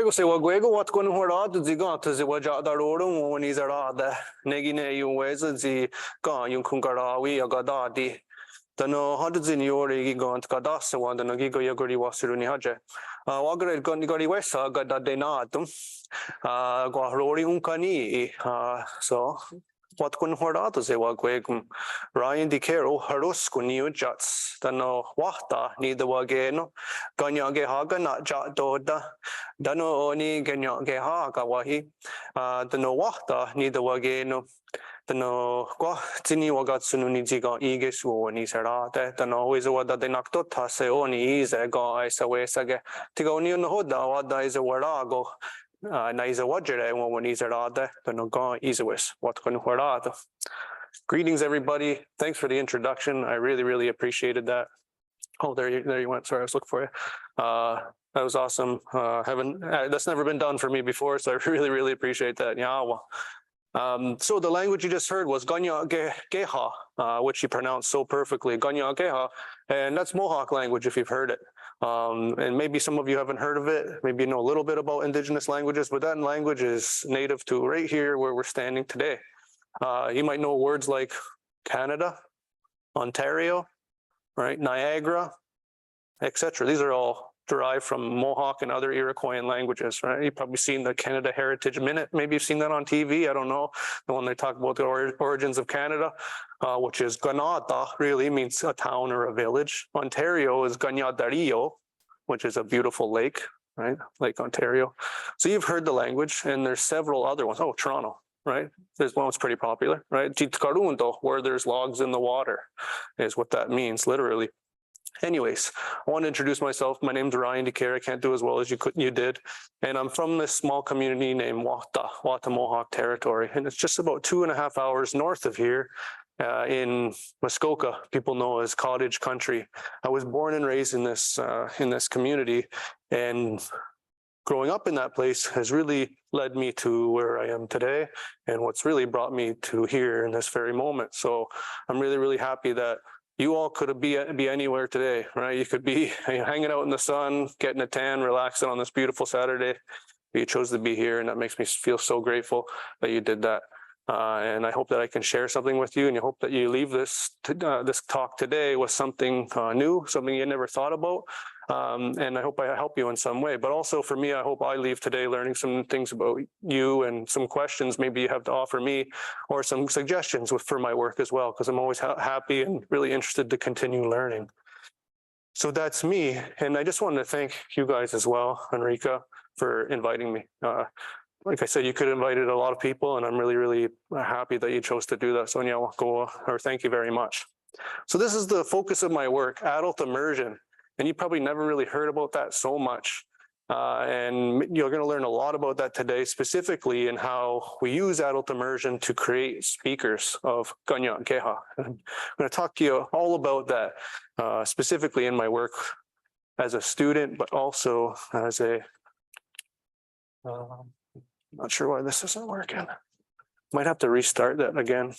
Gwego se wa gwego wat kon hora tu ziga tu zi wa ja da ro ro woni zara da negi ne yu we zi ga yung kun kara wi aga da di tano hadu zin yori gi gont ka da se wa da gi go yagori wasuru ni haje wa gre gon gori wesa ga da de na tum go rori un kani so what kun hora tu se wa gwegum Ryan DeCaire o haros kun yu jats tano wahta ni da wa ge no ganya ge ha ga na ja do da dano oni ganya ge ha ga wa hi tano wahta ni da wa ge no tano kwa tini wa ga sunu ni ji ga I ge su ni sara ta tano is wa da de nak to ta se oni is ga ai sa we sa ge ti ga oni no da wa da is wa ra go na is wa jere when is ra da tano ga is wes what kun hora. Greetings, everybody. Thanks for the introduction. I really appreciated that. Oh, there you went. Sorry, I was looking for you. That was awesome. That's never been done for me before, so I really appreciate that. Yeah. So the language you just heard was Ganya Geha, which you pronounced so perfectly, Ganya Geha, and that's Mohawk language if you've heard it. And maybe some of you haven't heard of it. Maybe you know a little bit about indigenous languages, but that language is native to right here where we're standing today. You might know words like Canada, Ontario, right, Niagara, etc. These are all derived from Mohawk and other Iroquoian languages, right? You've probably seen the Canada Heritage Minute. Maybe you've seen that on TV. I don't know. The one they talk about the origins of Canada, which is Ganata, really means a town or a village. Ontario is Ganyadario, which is a beautiful lake, right? Lake Ontario. So you've heard the language, and there's several other ones. Oh, Toronto. Right? There's one that's pretty popular, right? Jitkarundo, where there's logs in the water, is what that means, literally. Anyways, I want to introduce myself. My name's Ryan DeCaire. I can't do as well as you did. And I'm from this small community named Wata Mohawk Territory. And it's just about 2.5 hours north of here in Muskoka, people know as Cottage Country. I was born and raised in this community, and growing up in that place has really led me to where I am today and what's really brought me to here in this very moment. So I'm really happy that you all could be anywhere today, right? You could be hanging out in the sun, getting a tan, relaxing on this beautiful Saturday. You chose to be here, and that makes me feel so grateful that you did that. And I hope that I can share something with you, and I hope that you leave this talk today with something new, something you never thought about. And I hope I help you in some way. But also for me, I hope I leave today learning some things about you and some questions maybe you have to offer me, or some suggestions for my work as well, because I'm always happy and really interested to continue learning. So that's me. And I just wanted to thank you guys as well, Enrica, for inviting me. Like I said, you could have invited a lot of people, and I'm really happy that you chose to do that. Sonia, thank you very much. So this is the focus of my work, adult immersion. And you probably never really heard about that so much. And you're going to learn a lot about that today, specifically in how we use adult immersion to create speakers of Ganya Geha. I'm going to talk to you all about that, specifically in my work as a student, but also as a, not sure why this isn't working. Might have to restart that again.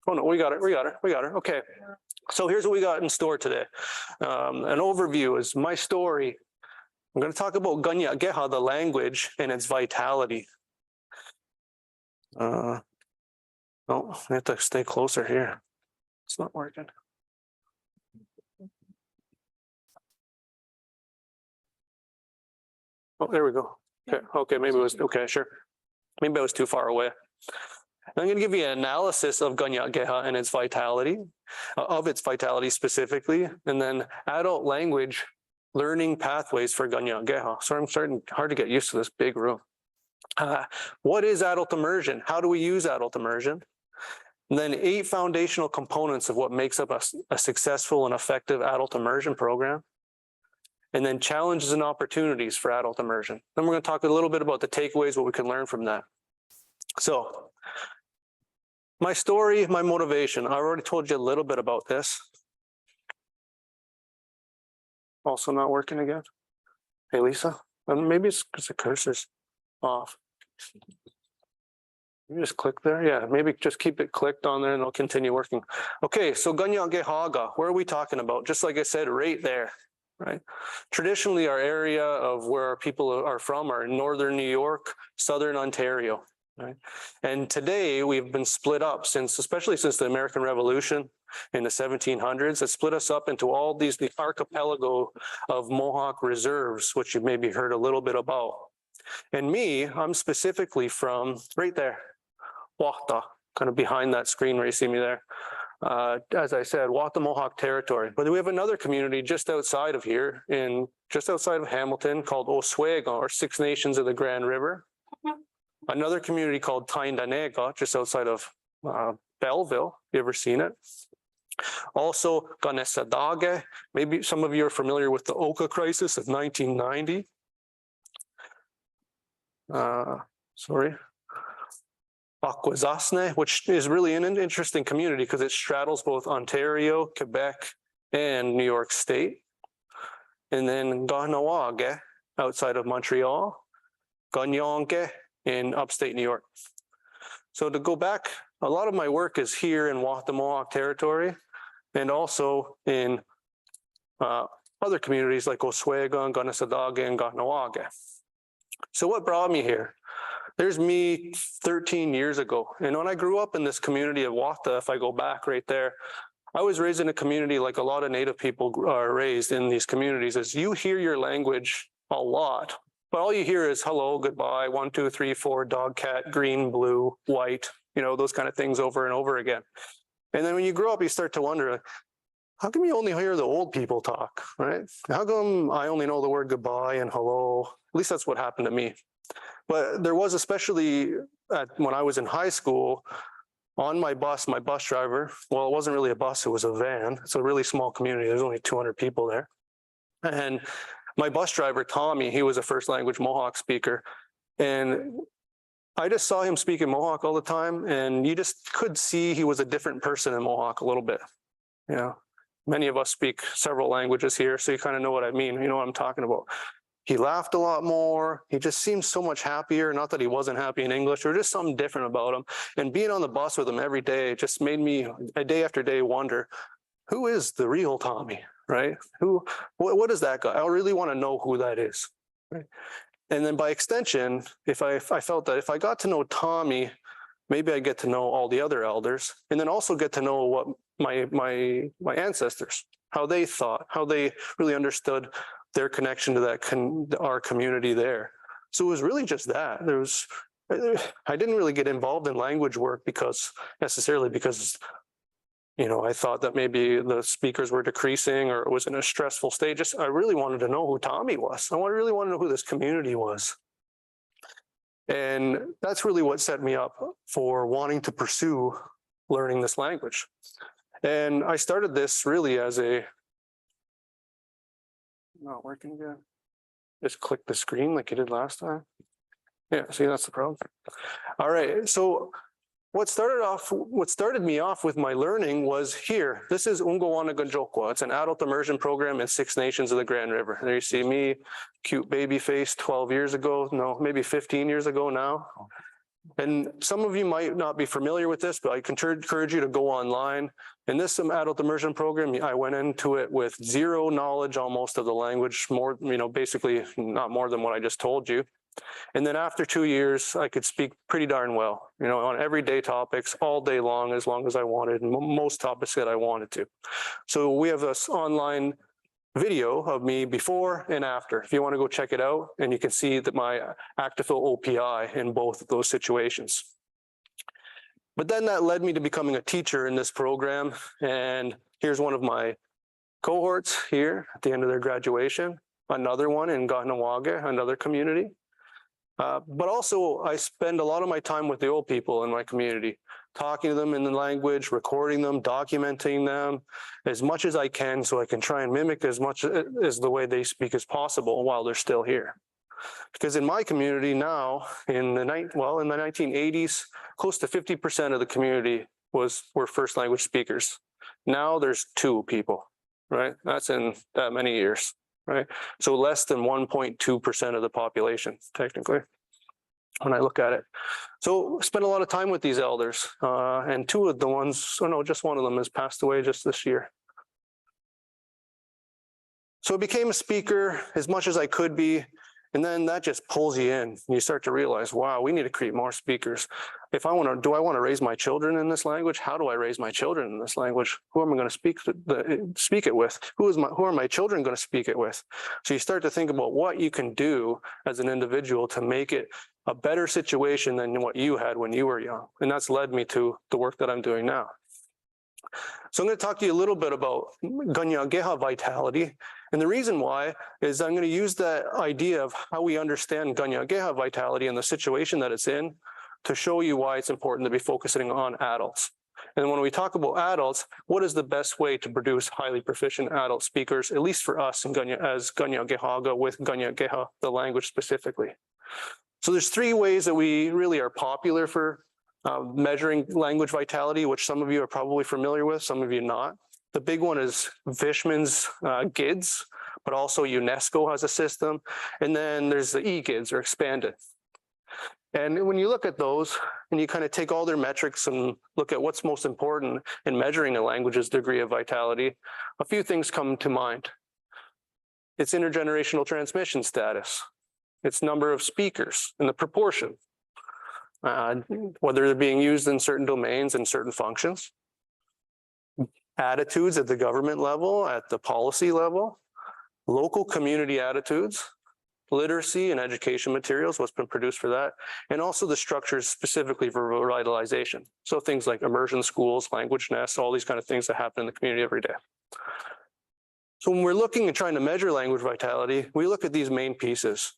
Oh no, we got it. Okay. So here's what we got in store today. An overview is my story. I'm going to talk about Ganya Geha, the language, and its vitality. Oh, I have to stay closer here. It's not working. Oh, there we go. Okay, maybe it was, okay, sure. Maybe I was too far away. I'm going to give you an analysis of Ganya Geha and its vitality, specifically, and then adult language learning pathways for Ganya Geha. So I'm starting hard to get used to this big room. What is adult immersion? How do we use adult immersion? And then 8 foundational components of what makes up a successful and effective adult immersion program. And then challenges and opportunities for adult immersion. Then we're going to talk a little bit about the takeaways, what we can learn from that. So my story, my motivation, I already told you a little bit about this. Also not working again. Hey, Lisa, maybe it's because the cursor's off. You just click there. Yeah, maybe just keep it clicked on there and it'll continue working. Okay, so Ganya Gehaga, where are we talking about? Just like I said, right there. right? Traditionally, our area of where our people are from are in northern New York, southern Ontario, right? And today we've been split up especially since the American Revolution in the 1700s. It split us up into all the archipelago of Mohawk reserves, which you've maybe heard a little bit about. And me, I'm specifically from right there, Wahta, kind of behind that screen where you see me there. As I said, Wahta Mohawk territory. But we have another community just outside of here, just outside of Hamilton, called Oswego, or Six Nations of the Grand River. Another community called Tyendinaga, just outside of Belleville. You ever seen it? Also, Ganesadage. Maybe some of you are familiar with the Oka crisis of 1990. Akwesasne, which is really an interesting community because it straddles both Ontario, Quebec, and New York State. And then Kahnawake, outside of Montreal, Ganyonke in upstate New York. So to go back, a lot of my work is here in Wahta Mohawk territory and also in other communities like Oswego, Ganesadage, and Kahnawake. So what brought me here? There's me 13 years ago. And when I grew up in this community of Wahta, if I go back right there, I was raised in a community like a lot of Native people are raised in these communities, is you hear your language a lot, but all you hear is hello, goodbye, 1, 2, 3, 4, dog, cat, green, blue, white, those kind of things over and over again. And then when you grow up, you start to wonder, how come you only hear the old people talk, right? How come I only know the word goodbye and hello? At least that's what happened to me. But there was, especially when I was in high school, on my bus driver, well, it wasn't really a bus, it was a van. It's a really small community. There's only 200 people there. And my bus driver, Tommy, he was a first language Mohawk speaker. And I just saw him speak in Mohawk all the time. And you just could see he was a different person in Mohawk a little bit. Many of us speak several languages here, so you kind of know what I mean. You know what I'm talking about. He laughed a lot more. He just seemed so much happier. Not that he wasn't happy in English, or just something different about him. And being on the bus with him every day just made me, day after day, wonder, who is the real Tommy, right? What is that guy? I really want to know who that is. Right? And then by extension, if I felt that if I got to know Tommy, maybe I get to know all the other elders, and then also get to know what my ancestors, how they thought, how they really understood their connection to our community there. So it was really just that. I didn't really get involved in language work because I thought that maybe the speakers were decreasing or it was in a stressful state. I really wanted to know who Tommy was. I really wanted to know who this community was. And that's really what set me up for wanting to pursue learning this language. And I started this really as not working again. Just click the screen like you did last time. Yeah, see, that's the problem. All right, so what started me off with my learning was here. This is Ungawana Ganjokwa. It's an adult immersion program in Six Nations of the Grand River. There you see me, cute baby face 12 years ago. No, maybe 15 years ago now. And some of you might not be familiar with this, but I encourage you to go online. In this adult immersion program, I went into it with zero knowledge almost of the language, basically not more than what I just told you. And then after 2 years, I could speak pretty darn well, on everyday topics all day long as I wanted, and most topics that I wanted to. So we have this online video of me before and after, if you want to go check it out, and you can see that my Actifil OPI in both of those situations. But then that led me to becoming a teacher in this program, and here's one of my cohorts here at the end of their graduation, another one in Kahnawake, another community. But also I spend a lot of my time with the old people in my community, talking to them in the language, recording them, documenting them as much as I can so I can try and mimic as much as the way they speak as possible while they're still here. Because in my community now, in the 1980s, close to 50% of the community were first language speakers. Now there's 2 people, right? That's in that many years, right? So less than 1.2% of the population, technically, when I look at it. So I spent a lot of time with these elders, and just one of them has passed away just this year. So I became a speaker as much as I could be. And then that just pulls you in. You start to realize, wow, we need to create more speakers. If I want to, do I want to raise my children in this language? How do I raise my children in this language? Who am I going to speak it with? Who are my children going to speak it with? So you start to think about what you can do as an individual to make it a better situation than what you had when you were young. And that's led me to the work that I'm doing now. So I'm going to talk to you a little bit about Ganyageha vitality. And the reason why is I'm going to use that idea of how we understand Ganyageha vitality and the situation that it's in to show you why it's important to be focusing on adults. And when we talk about adults, what is the best way to produce highly proficient adult speakers, at least for us in as Ganyagehaga with Ganyageha, the language specifically. So there's three ways that we really are popular for measuring language vitality, which some of you are probably familiar with, some of you not. The big one is Fishman's GIDS, but also UNESCO has a system. And then there's the eGIDS or expanded. And when you look at those and you kind of take all their metrics and look at what's most important in measuring a language's degree of vitality, a few things come to mind. Its intergenerational transmission status, its number of speakers and the proportion, whether they're being used in certain domains and certain functions, attitudes at the government level, at the policy level, local community attitudes, literacy and education materials, what's been produced for that, and also the structures specifically for revitalization. So things like immersion schools, language nests, all these kind of things that happen in the community every day. So when we're looking and trying to measure language vitality, we look at these main pieces.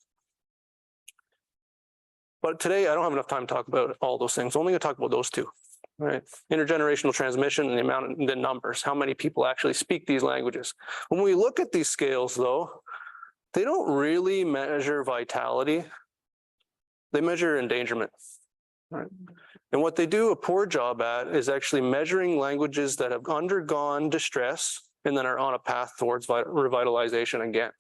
But today, I don't have enough time to talk about all those things. I'm only going to talk about those two. Right, intergenerational transmission and the amount of the numbers, how many people actually speak these languages. When we look at these scales though, they don't really measure vitality. They measure endangerment. Right? And what they do a poor job at is actually measuring languages that have undergone distress and then are on a path towards revitalization again.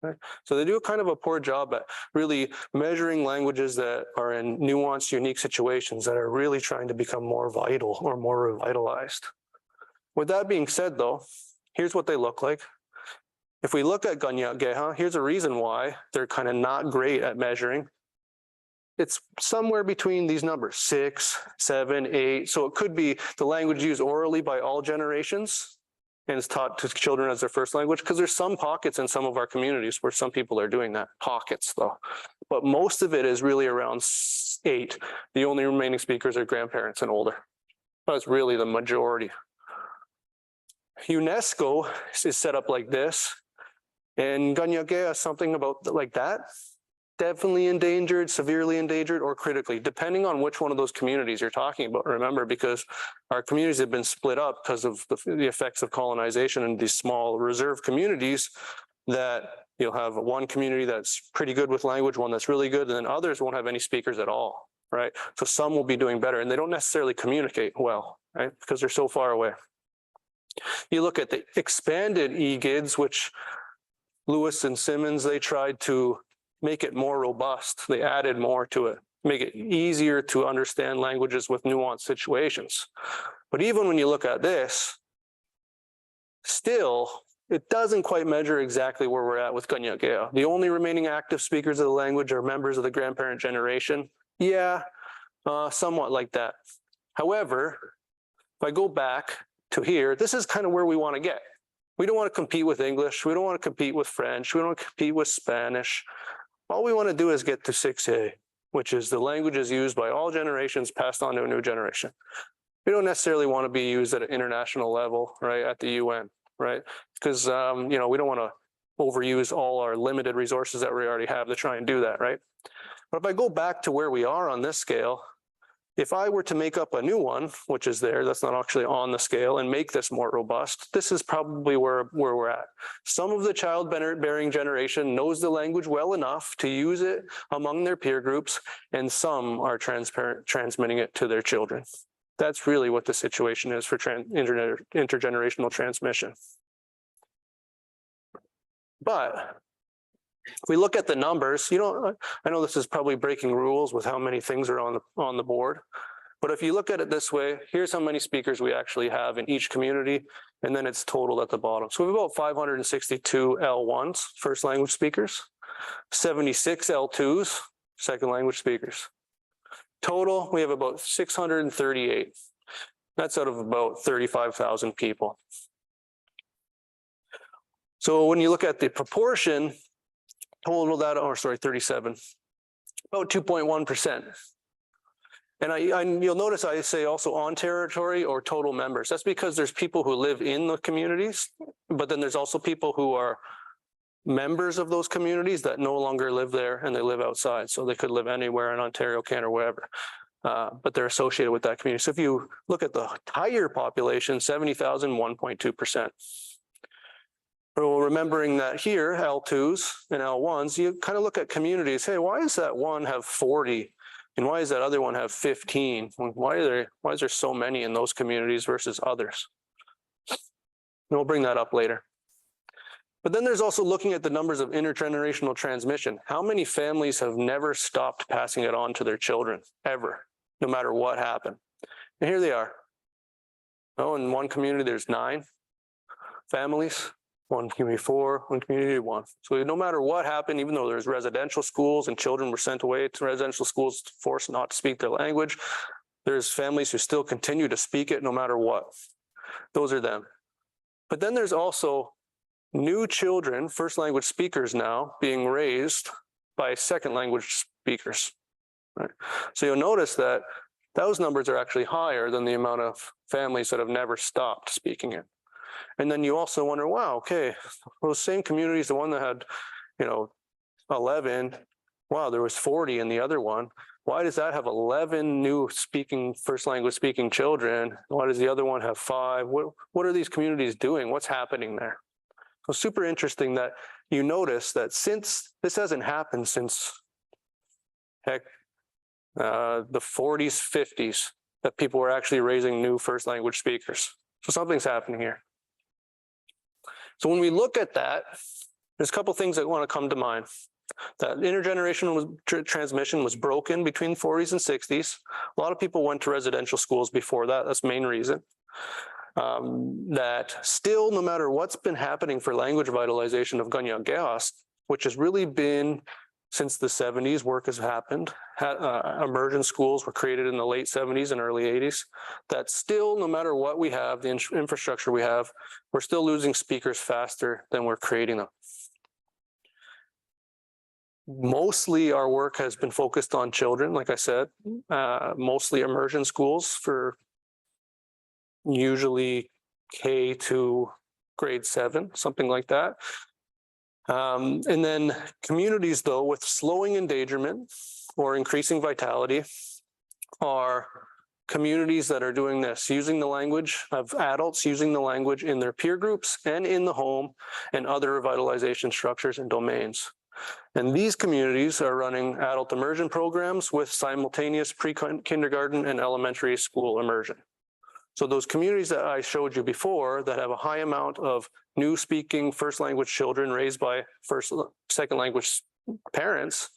Right? So they do kind of a poor job at really measuring languages that are in nuanced, unique situations that are really trying to become more vital or more revitalized. With that being said, though, here's what they look like. If we look at Ganyageha, here's a reason why they're kind of not great at measuring. It's somewhere between these numbers, 6, 7, 8. So it could be the language used orally by all generations, and it's taught to children as their first language, because there's some pockets in some of our communities where some people are doing that, pockets though. But most of it is really around 8. The only remaining speakers are grandparents and older. That's really the majority. UNESCO is set up like this, and Ganyageha is something about like that. Definitely endangered, severely endangered, or critically, depending on which one of those communities you're talking about. Remember, because our communities have been split up because of the effects of colonization in these small reserve communities, that you'll have one community that's pretty good with language, one that's really good, and then others won't have any speakers at all, right? So some will be doing better, and they don't necessarily communicate well, right? Because they're so far away. You look at the expanded eGIDS, which Lewis and Simmons, they tried to make it more robust. They added more to it, make it easier to understand languages with nuanced situations. But even when you look at this, still, it doesn't quite measure exactly where we're at with Ganyageha. The only remaining active speakers of the language are members of the grandparent generation. Yeah, somewhat like that. However, if I go back to here, this is kind of where we want to get. We don't want to compete with English. We don't want to compete with French. We don't want to compete with Spanish. All we want to do is get to 6A, which is the languages used by all generations passed on to a new generation. We don't necessarily want to be used at an international level, right, at the UN, right? Because, we don't want to overuse all our limited resources that we already have to try and do that, right? But if I go back to where we are on this scale, if I were to make up a new one, which is there, that's not actually on the scale, and make this more robust, this is probably where we're at. Some of the childbearing generation knows the language well enough to use it among their peer groups, and some are transmitting it to their children. That's really what the situation is for intergenerational transmission. But if we look at the numbers, I know this is probably breaking rules with how many things are on the board, But if you look at it this way, here's how many speakers we actually have in each community, and then it's totaled at the bottom. So we have about 562 L1s, first language speakers, 76 L2s, second language speakers. Total, we have about 638. That's out of about 35,000 people. So when you look at the proportion, total data, or sorry, 37, about 2.1%. And you'll notice I say also on territory or total members. That's because there's people who live in the communities, but then there's also people who are members of those communities that no longer live there and they live outside. So they could live anywhere in Ontario, Canada, or wherever, but they're associated with that community. So if you look at the entire population, 70,000, 1.2%. Well, remembering that here, L2s and L1s, you kind of look at communities. Hey, why does that one have 40? And why does that other one have 15? Why is there so many in those communities versus others? And we'll bring that up later. But then there's also looking at the numbers of intergenerational transmission. How many families have never stopped passing it on to their children, ever, no matter what happened? And here they are. Oh, in one community, there's 9 families. One community 4, one community 1. So no matter what happened, even though there's residential schools and children were sent away to residential schools forced not to speak their language, there's families who still continue to speak it no matter what. Those are them. But then there's also new children, first language speakers now, being raised by second language speakers. Right? So you'll notice that those numbers are actually higher than the amount of families that have never stopped speaking it. And then you also wonder, wow, okay, those same communities, the one that had, 11, wow, there was 40 in the other one. Why does that have 11 new first language speaking children? Why does the other one have 5? What are these communities doing? What's happening there? So super interesting that you notice that since this hasn't happened since, heck, the 40s, 50s, that people were actually raising new first language speakers. So something's happening here. So when we look at that, there's a couple things that want to come to mind. That intergenerational transmission was broken between the 40s and 60s. A lot of people went to residential schools before that. That's the main reason. That still, no matter what's been happening for language vitalization of Ganyagehas, which has really been since the 70s, work has happened. Immersion schools were created in the late 70s and early 80s. That still, no matter what we have, the infrastructure we have, we're still losing speakers faster than we're creating them. Mostly our work has been focused on children, like I said, mostly immersion schools for usually K to grade 7, something like that. And then communities, though, with slowing endangerment or increasing vitality are communities that are doing this, using the language of adults, using the language in their peer groups and in the home and other revitalization structures and domains. And these communities are running adult immersion programs with simultaneous pre-kindergarten and elementary school immersion. So those communities that I showed you before that have a high amount of new speaking first language children raised by second language parents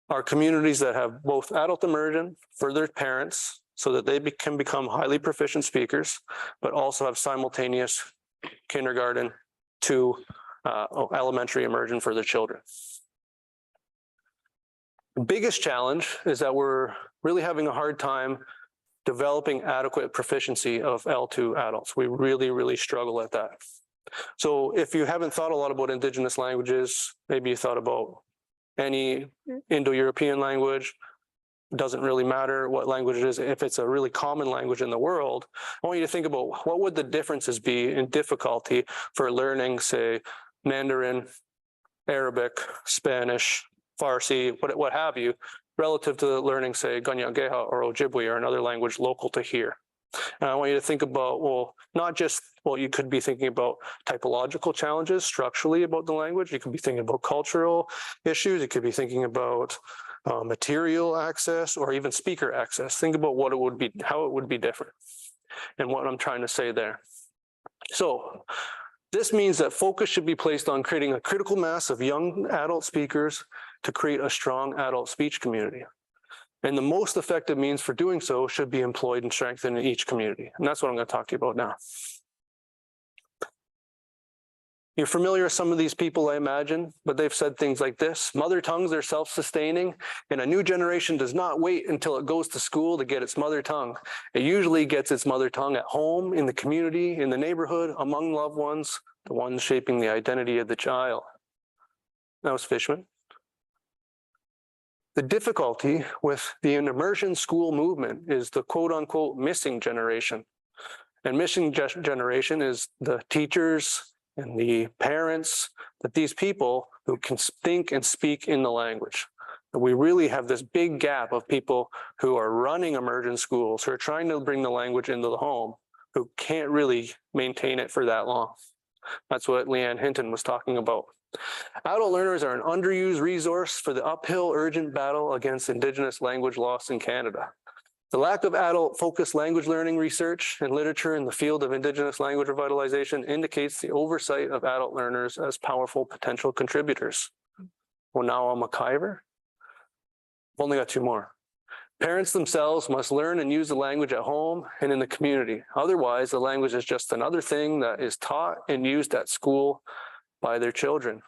are communities that have both adult immersion for their parents so that they can become highly proficient speakers, but also have simultaneous kindergarten to elementary immersion for their children. The biggest challenge is that we're really having a hard time developing adequate proficiency of L2 adults. We really, really struggle at that. So if you haven't thought a lot about Indigenous languages, maybe you thought about any Indo-European language, doesn't really matter what language it is. If it's a really common language in the world, I want you to think about what would the differences be in difficulty for learning, say, Mandarin, Arabic, Spanish, Farsi, what have you, relative to learning, say, Ganyangeha or Ojibwe or another language local to here. And I want you to think about, you could be thinking about typological challenges structurally about the language. You could be thinking about cultural issues. You could be thinking about material access or even speaker access. Think about what it would be, how it would be different and what I'm trying to say there. So this means that focus should be placed on creating a critical mass of young adult speakers to create a strong adult speech community. And the most effective means for doing so should be employed and strengthened in each community. And that's what I'm going to talk to you about now. You're familiar with some of these people, I imagine, but they've said things like this: mother tongues are self-sustaining, and a new generation does not wait until it goes to school to get its mother tongue. It usually gets its mother tongue at home, in the community, in the neighborhood, among loved ones, the ones shaping the identity of the child. That was Fishman. The difficulty with the immersion school movement is the quote-unquote missing generation. And missing generation is the teachers and the parents, that these people who can think and speak in the language. And we really have this big gap of people who are running immersion schools, who are trying to bring the language into the home, who can't really maintain it for that long. That's what Leanne Hinton was talking about. Adult learners are an underused resource for the uphill urgent battle against Indigenous language loss in Canada. The lack of adult-focused language learning research and literature in the field of Indigenous language revitalization indicates the oversight of adult learners as powerful potential contributors. Well, now I'm a McIver. I've only got two more. Parents themselves must learn and use the language at home and in the community. Otherwise, the language is just another thing that is taught and used at school by their children.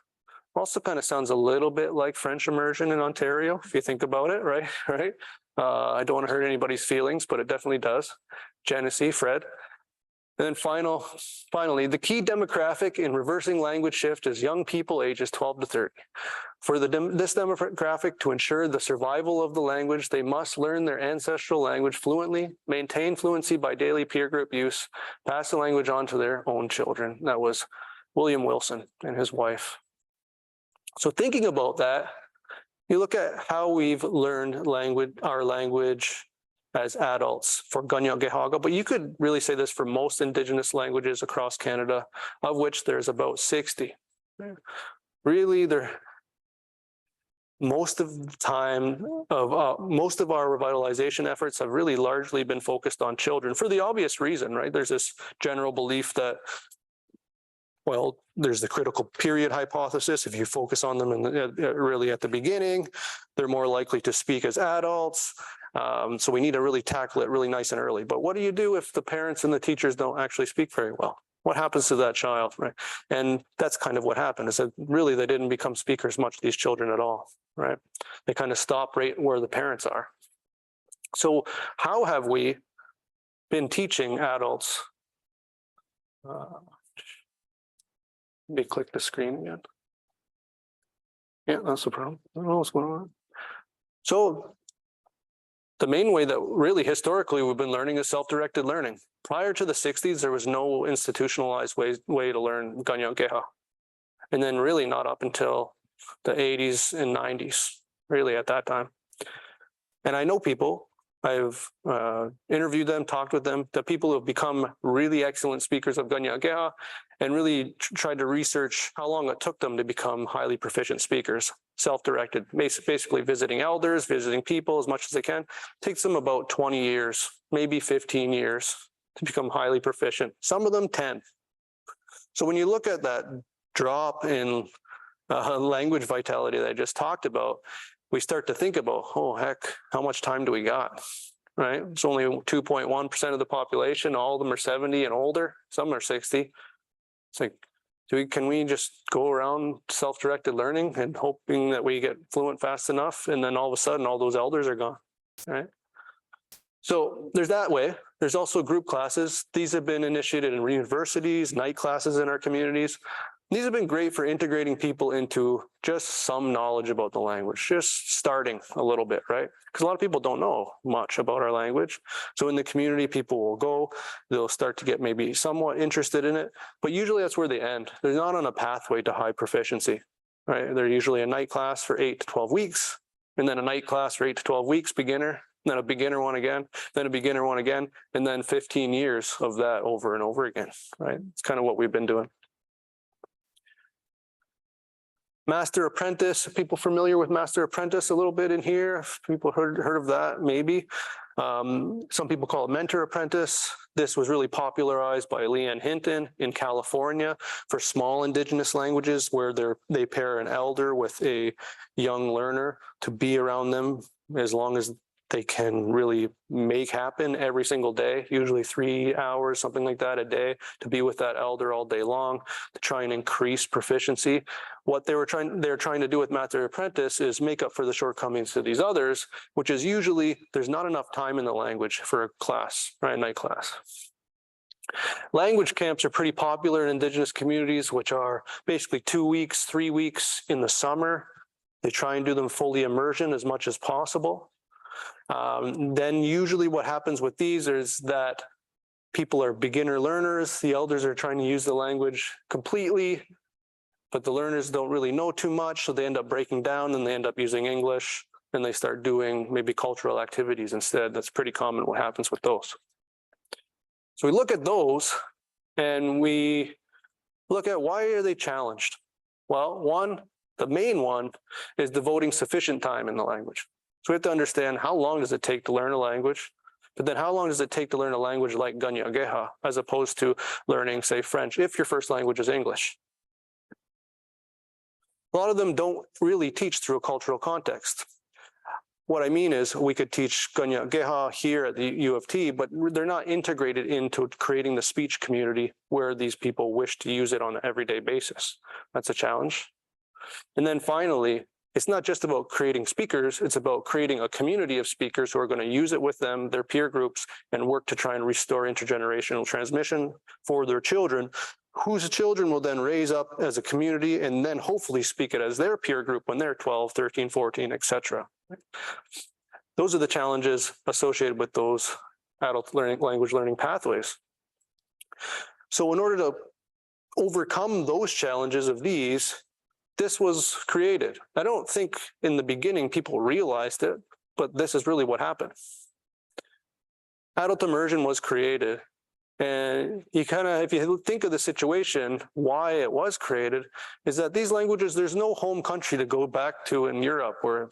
Also kind of sounds a little bit like French immersion in Ontario, if you think about it, right? I don't want to hurt anybody's feelings, but it definitely does. Genesee, Fred. And then finally, the key demographic in reversing language shift is young people ages 12 to 30. For this demographic to ensure the survival of the language, they must learn their ancestral language fluently, maintain fluency by daily peer group use, pass the language on to their own children. That was William Wilson and his wife. So thinking about that, you look at how we've learned our language as adults for Ganyaggehaga, but you could really say this for most Indigenous languages across Canada, of which there's about 60. Really, most of the time most of our revitalization efforts have really largely been focused on children for the obvious reason, right? There's this general belief that, well, there's the critical period hypothesis. If you focus on them really at the beginning, they're more likely to speak as adults. So we need to really tackle it really nice and early. But what do you do if the parents and the teachers don't actually speak very well? What happens to that child, right? And that's kind of what happened, is that really they didn't become speakers much, these children, at all, right? They kind of stop right where the parents are. So how have we been teaching adults? Let me click the screen again. Yeah, that's the problem. I don't know what's going on. So the main way that really historically we've been learning is self-directed learning. Prior to the 60s, there was no institutionalized way to learn Ganyaggeha. And then really not up until the 80s and 90s, really at that time. And I know people, I've interviewed them, talked with them, the people who have become really excellent speakers of Ganyaggeha, and really tried to research how long it took them to become highly proficient speakers, self-directed, basically visiting elders, visiting people as much as they can. It takes them about 20 years, maybe 15 years to become highly proficient, some of them 10. So when you look at that drop in language vitality that I just talked about, we start to think about, oh heck, how much time do we got, right? It's only 2.1% of the population. All of them are 70 and older. Some are 60. It's like, can we just go around self-directed learning and hoping that we get fluent fast enough, and then all of a sudden all those elders are gone, right? So there's that way. There's also group classes. These have been initiated in universities, night classes in our communities. These have been great for integrating people into just some knowledge about the language, just starting a little bit, right? Because a lot of people don't know much about our language. So in the community, people will go, they'll start to get maybe somewhat interested in it, but usually that's where they end. They're not on a pathway to high proficiency, right? They're usually a night class for 8 to 12 weeks, and then a night class for 8 to 12 weeks, beginner, then a beginner one again, then a beginner one again, and then 15 years of that over and over again, right? It's kind of what we've been doing. Master Apprentice, people familiar with Master Apprentice a little bit in here? People heard of that, maybe. Some people call it Mentor Apprentice. This was really popularized by Leanne Hinton in California for small Indigenous languages, where they pair an elder with a young learner to be around them as long as they can really make happen every single day, usually 3 hours, something like that a day, to be with that elder all day long, to try and increase proficiency. What they're trying to do with Master Apprentice is make up for the shortcomings to these others, which is usually there's not enough time in the language for a class, right, a night class. Language camps are pretty popular in Indigenous communities, which are basically 2 weeks, 3 weeks in the summer. They try and do them fully immersion as much as possible. Then usually what happens with these is that people are beginner learners. The elders are trying to use the language completely, but the learners don't really know too much, so they end up breaking down and they end up using English, and they start doing maybe cultural activities instead. That's pretty common what happens with those. So we look at those and we look at why are they challenged? Well, the main one is devoting sufficient time in the language. So we have to understand how long does it take to learn a language, but then how long does it take to learn a language like Ganya Geha as opposed to learning, say, French, if your first language is English? A lot of them don't really teach through a cultural context. What I mean is we could teach Ganya Geha here at the U of T, but they're not integrated into creating the speech community where these people wish to use it on an everyday basis. That's a challenge. And then finally, it's not just about creating speakers, it's about creating a community of speakers who are going to use it with them, their peer groups, and work to try and restore intergenerational transmission for their children, whose children will then raise up as a community and then hopefully speak it as their peer group when they're 12, 13, 14, etc. Those are the challenges associated with those adult language learning pathways. So in order to overcome those challenges of these, this was created. I don't think in the beginning people realized it, but this is really what happened. Adult immersion was created. And you if you think of the situation, why it was created, is that these languages, there's no home country to go back to in Europe where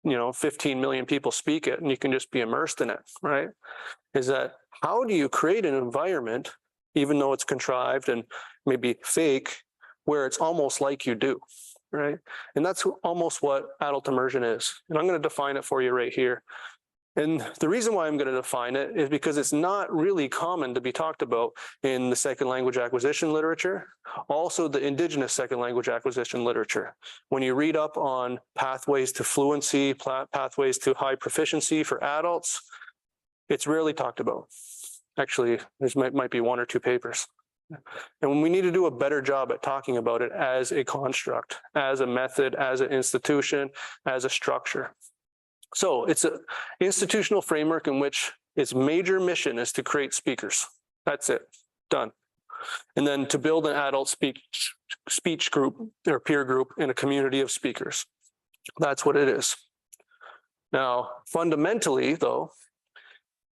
15 million people speak it and you can just be immersed in it, right? Is that how do you create an environment, even though it's contrived and maybe fake, where it's almost like you do, right? And that's almost what adult immersion is. And I'm going to define it for you right here. And the reason why I'm going to define it is because it's not really common to be talked about in the second language acquisition literature, also the Indigenous second language acquisition literature. When you read up on pathways to fluency, pathways to high proficiency for adults, it's rarely talked about. Actually, there might be 1 or 2 papers. And we need to do a better job at talking about it as a construct, as a method, as an institution, as a structure. So it's an institutional framework in which its major mission is to create speakers. That's it, done. And then to build an adult speech group or peer group in a community of speakers. That's what it is. Now, fundamentally, though,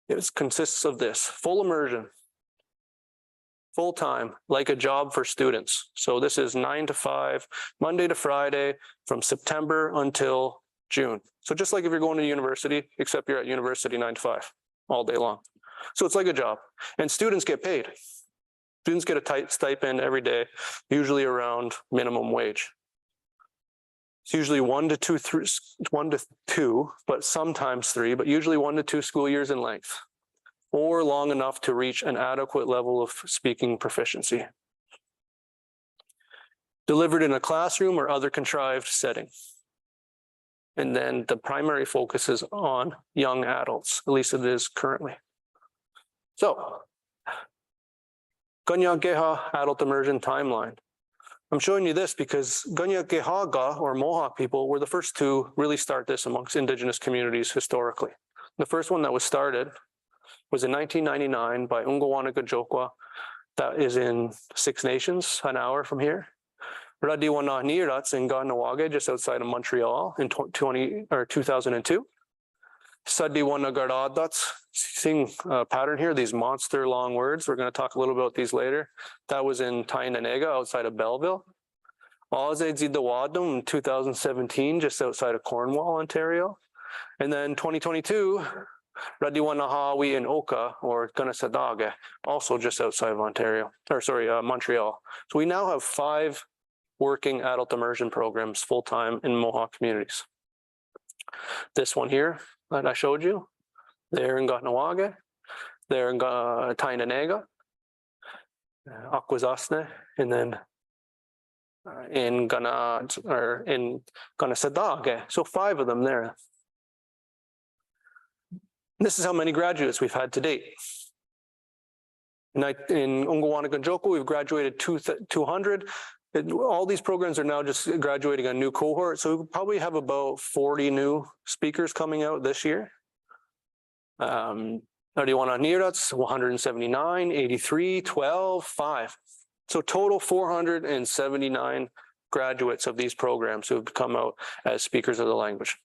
it consists of this: full immersion, full time, like a job for students. So this is 9 to 5, Monday to Friday, from September until June. So just like if you're going to university, except you're at university 9 to 5 all day long. So it's like a job. And students get paid. Students get a tight stipend every day, usually around minimum wage. It's usually 1 to 2, but sometimes 3, but usually 1 to 2 school years in length, or long enough to reach an adequate level of speaking proficiency. Delivered in a classroom or other contrived setting. And then the primary focus is on young adults, at least it is currently. So, Ganya Geha adult immersion timeline. I'm showing you this because Ganya Gehaga, or Mohawk people, were the first to really start this amongst Indigenous communities historically. The first one that was started was in 1999 by Ungawanaga Jokwa. That is in 6 Nations, an hour from here. Radiwanahnirat's in Ganawage, just outside of Montreal, in 2002. Sadiwanagaradats, seeing a pattern here, these monster long words. We're going to talk a little about these later. That was in Tainanega, outside of Belleville. Azedzidawadum in 2017, just outside of Cornwall, Ontario. And then 2022, Radiwanahawi in Oka, or Ganasadage, also just outside of Montreal. So we now have 5 working adult immersion programs full-time in Mohawk communities. This one here that I showed you. They're in Kahnawake, they're in Tainanega, Akwesasne, and then in Kanesadake. So 5 of them there. This is how many graduates we've had to date. In Ungawanakanjoko, we've graduated 200. All these programs are now just graduating a new cohort. So we probably have about 40 new speakers coming out this year. That's 179, 83, 12, 5. So total 479 graduates of these programs who have come out as speakers of the language.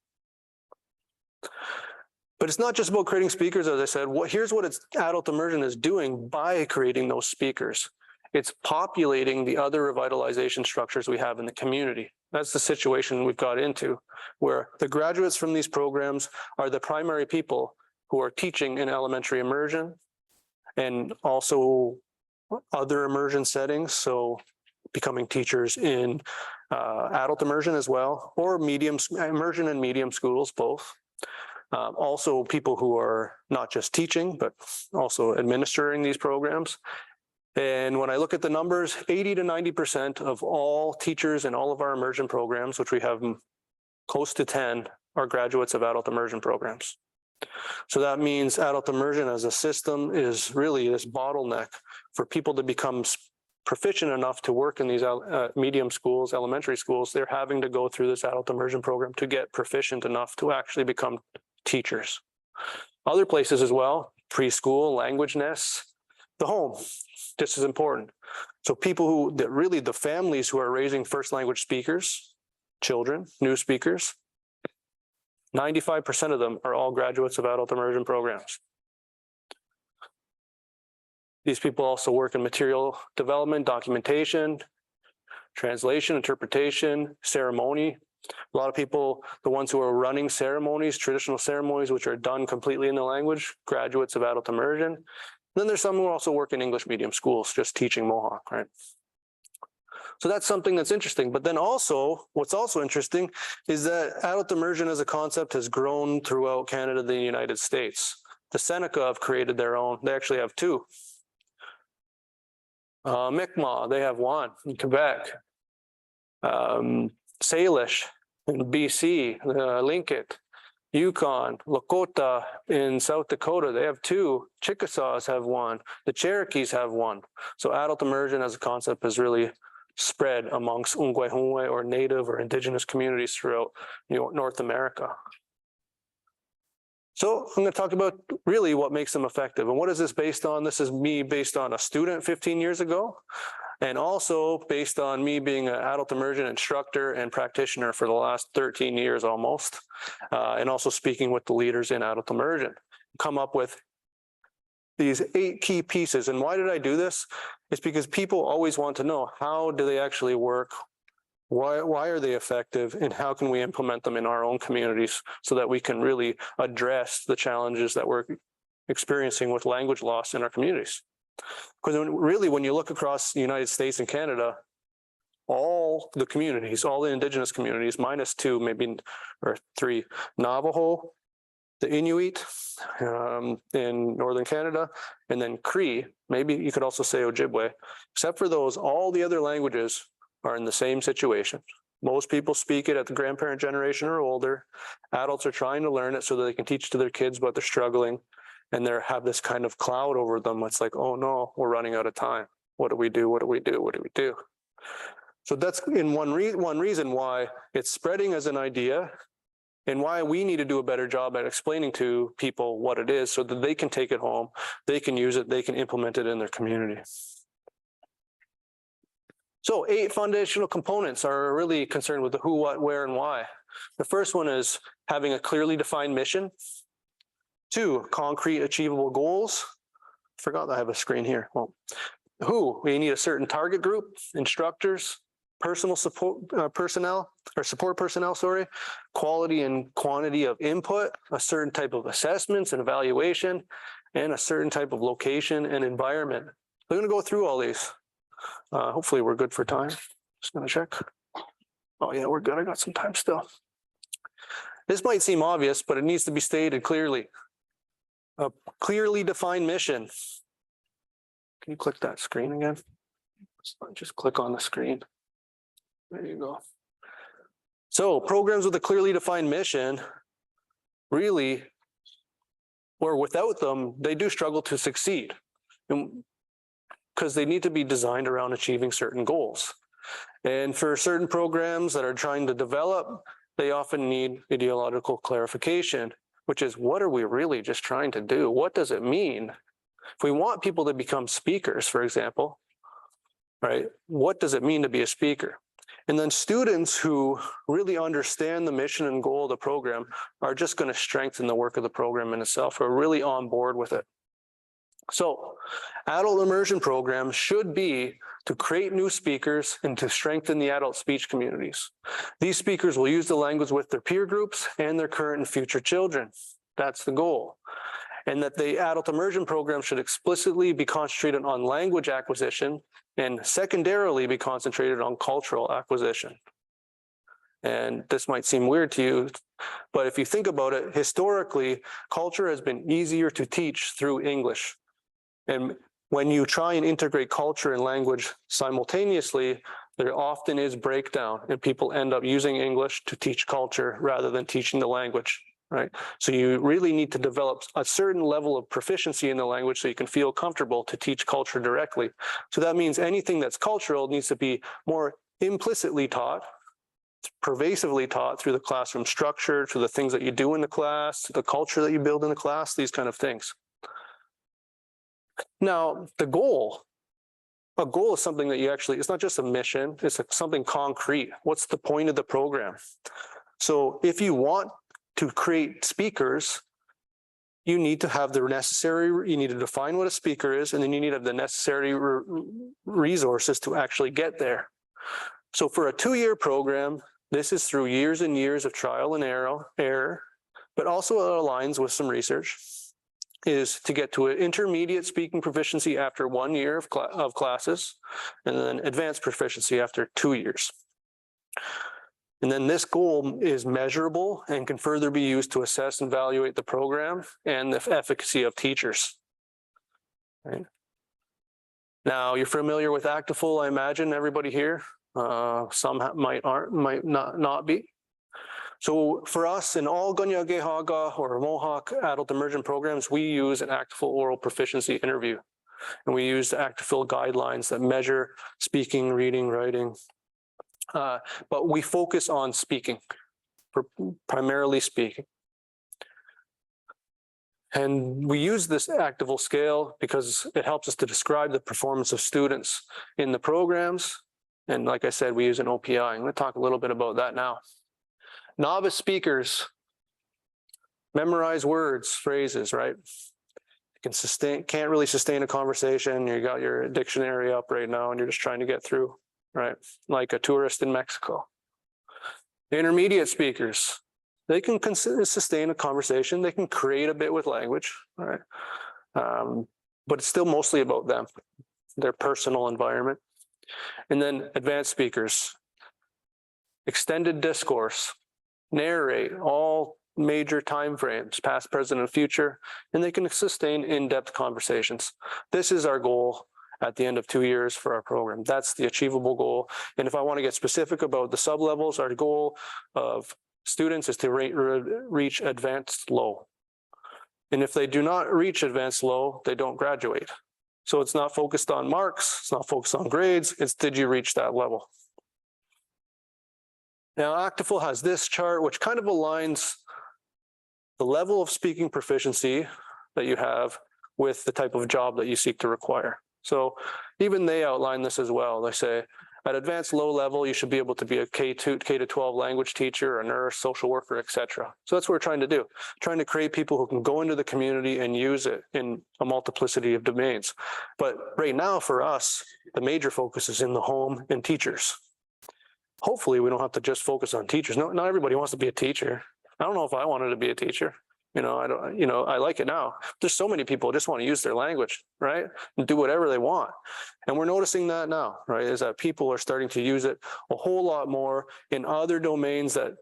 But it's not just about creating speakers, as I said. Here's what adult immersion is doing by creating those speakers. It's populating the other revitalization structures we have in the community. That's the situation we've got into, where the graduates from these programs are the primary people who are teaching in elementary immersion and also other immersion settings. So becoming teachers in adult immersion as well, or immersion and medium schools, both. Also people who are not just teaching, but also administering these programs. And when I look at the numbers, 80 to 90% of all teachers in all of our immersion programs, which we have close to 10, are graduates of adult immersion programs. So that means adult immersion as a system is really this bottleneck for people to become proficient enough to work in these medium schools, elementary schools. They're having to go through this adult immersion program to get proficient enough to actually become teachers. Other places as well, preschool, language nests, the home, just as important. So people the families who are raising first language speakers, children, new speakers, 95% of them are all graduates of adult immersion programs. These people also work in material development, documentation, translation, interpretation, ceremony. A lot of people, the ones who are running ceremonies, traditional ceremonies, which are done completely in the language, graduates of adult immersion. Then there's some who also work in English medium schools, just teaching Mohawk, right? So that's something that's interesting. But then also, what's also interesting is that adult immersion as a concept has grown throughout Canada and the United States. The Seneca have created their own. They actually have 2. Mi'kmaq, they have 1 in Quebec. Salish in BC, Linkit, Yukon, Lakota in South Dakota, they have 2. Chickasaws have 1. The Cherokees have 1. So adult immersion as a concept has really spread amongst Ungwehunwe or native or indigenous communities throughout North America. So I'm going to talk about really what makes them effective. And what is this based on? This is me based on a student 15 years ago, and also based on me being an adult immersion instructor and practitioner for the last 13 years almost, and also speaking with the leaders in adult immersion. Come up with these 8 key pieces. And why did I do this? It's because people always want to know, how do they actually work? Why are they effective, and how can we implement them in our own communities so that we can really address the challenges that we're experiencing with language loss in our communities? Because really, when you look across the United States and Canada, all the communities, all the indigenous communities, minus 2, maybe, or 3, Navajo, the Inuit in Northern Canada, and then Cree, maybe you could also say Ojibwe. Except for those, all the other languages are in the same situation. Most people speak it at the grandparent generation or older. Adults are trying to learn it so that they can teach to their kids, but they're struggling, and they have this kind of cloud over them. It's like, oh no, we're running out of time. What do we do? What do we do? What do we do? So that's one reason why it's spreading as an idea, and why we need to do a better job at explaining to people what it is so that they can take it home, they can use it, they can implement it in their community. So 8 foundational components are really concerned with the who, what, where, and why. The first one is having a clearly defined mission. 2, concrete achievable goals. Forgot I have a screen here. Well, who, we need a certain target group, instructors, personal support personnel, quality and quantity of input, a certain type of assessments and evaluation, and a certain type of location and environment. We're going to go through all these. Hopefully we're good for time. Just going to check. Oh yeah, we're good. I got some time still. This might seem obvious, but it needs to be stated clearly. A clearly defined mission. Can you click that screen again? Just click on the screen. There you go. So programs with a clearly defined mission, really, or without them, they do struggle to succeed because they need to be designed around achieving certain goals. And for certain programs that are trying to develop, they often need ideological clarification, which is, what are we really just trying to do? What does it mean? If we want people to become speakers, for example, right, what does it mean to be a speaker? And then students who really understand the mission and goal of the program are just going to strengthen the work of the program in itself, who are really on board with it. So adult immersion programs should be to create new speakers and to strengthen the adult speech communities. These speakers will use the language with their peer groups and their current and future children. That's the goal. And that the adult immersion program should explicitly be concentrated on language acquisition and secondarily be concentrated on cultural acquisition. And this might seem weird to you, but if you think about it, historically, culture has been easier to teach through English. And when you try and integrate culture and language simultaneously, there often is breakdown and people end up using English to teach culture rather than teaching the language, right? So you really need to develop a certain level of proficiency in the language so you can feel comfortable to teach culture directly. So that means anything that's cultural needs to be more implicitly taught, pervasively taught through the classroom structure, to the things that you do in the class, to the culture that you build in the class, these kind of things. Now, a goal is something that you actually, it's not just a mission, it's something concrete. What's the point of the program? So if you want to create speakers, you need to have the necessary, you need to define what a speaker is, and then you need to have the necessary resources to actually get there. So for a 2-year program, this is through years and years of trial and error, but also it aligns with some research, is to get to an intermediate speaking proficiency after 1 year of classes, and then advanced proficiency after 2 years. And then this goal is measurable and can further be used to assess and evaluate the program and the efficacy of teachers. Right. Now, you're familiar with Actiful, I imagine, everybody here. Some might not be. So for us, in all Ganyagehaga or Mohawk adult immersion programs, we use an Actiful oral proficiency interview. And we use the Actiful guidelines that measure speaking, reading, writing. But we focus on speaking, primarily speaking. And we use this Actiful scale because it helps us to describe the performance of students in the programs. And like I said, we use an OPI. I'm going to talk a little bit about that now. Novice speakers memorize words, phrases, right? Can't really sustain a conversation. You got your dictionary up right now and you're just trying to get through, right? Like a tourist in Mexico. The intermediate speakers, they can sustain a conversation. They can create a bit with language, right? But it's still mostly about them, their personal environment. And then advanced speakers, extended discourse, narrate all major time frames, past, present, and future, and they can sustain in-depth conversations. This is our goal at the end of 2 years for our program. That's the achievable goal. And if I want to get specific about the sub-levels, our goal of students is to reach advanced low. And if they do not reach advanced low, they don't graduate. So it's not focused on marks, it's not focused on grades, it's did you reach that level? Now, Actiful has this chart, which kind of aligns the level of speaking proficiency that you have with the type of job that you seek to require. So even they outline this as well. They say, at advanced low level, you should be able to be a K-12 language teacher, a nurse, social worker, etc. So that's what we're trying to do, trying to create people who can go into the community and use it in a multiplicity of domains. But right now, for us, the major focus is in the home and teachers. Hopefully we don't have to just focus on teachers. No, not everybody wants to be a teacher. I don't know if I wanted to be a teacher. I like it now. There's so many people who just want to use their language, right? And do whatever they want. And we're noticing that now, right? Is that people are starting to use it a whole lot more in other domains that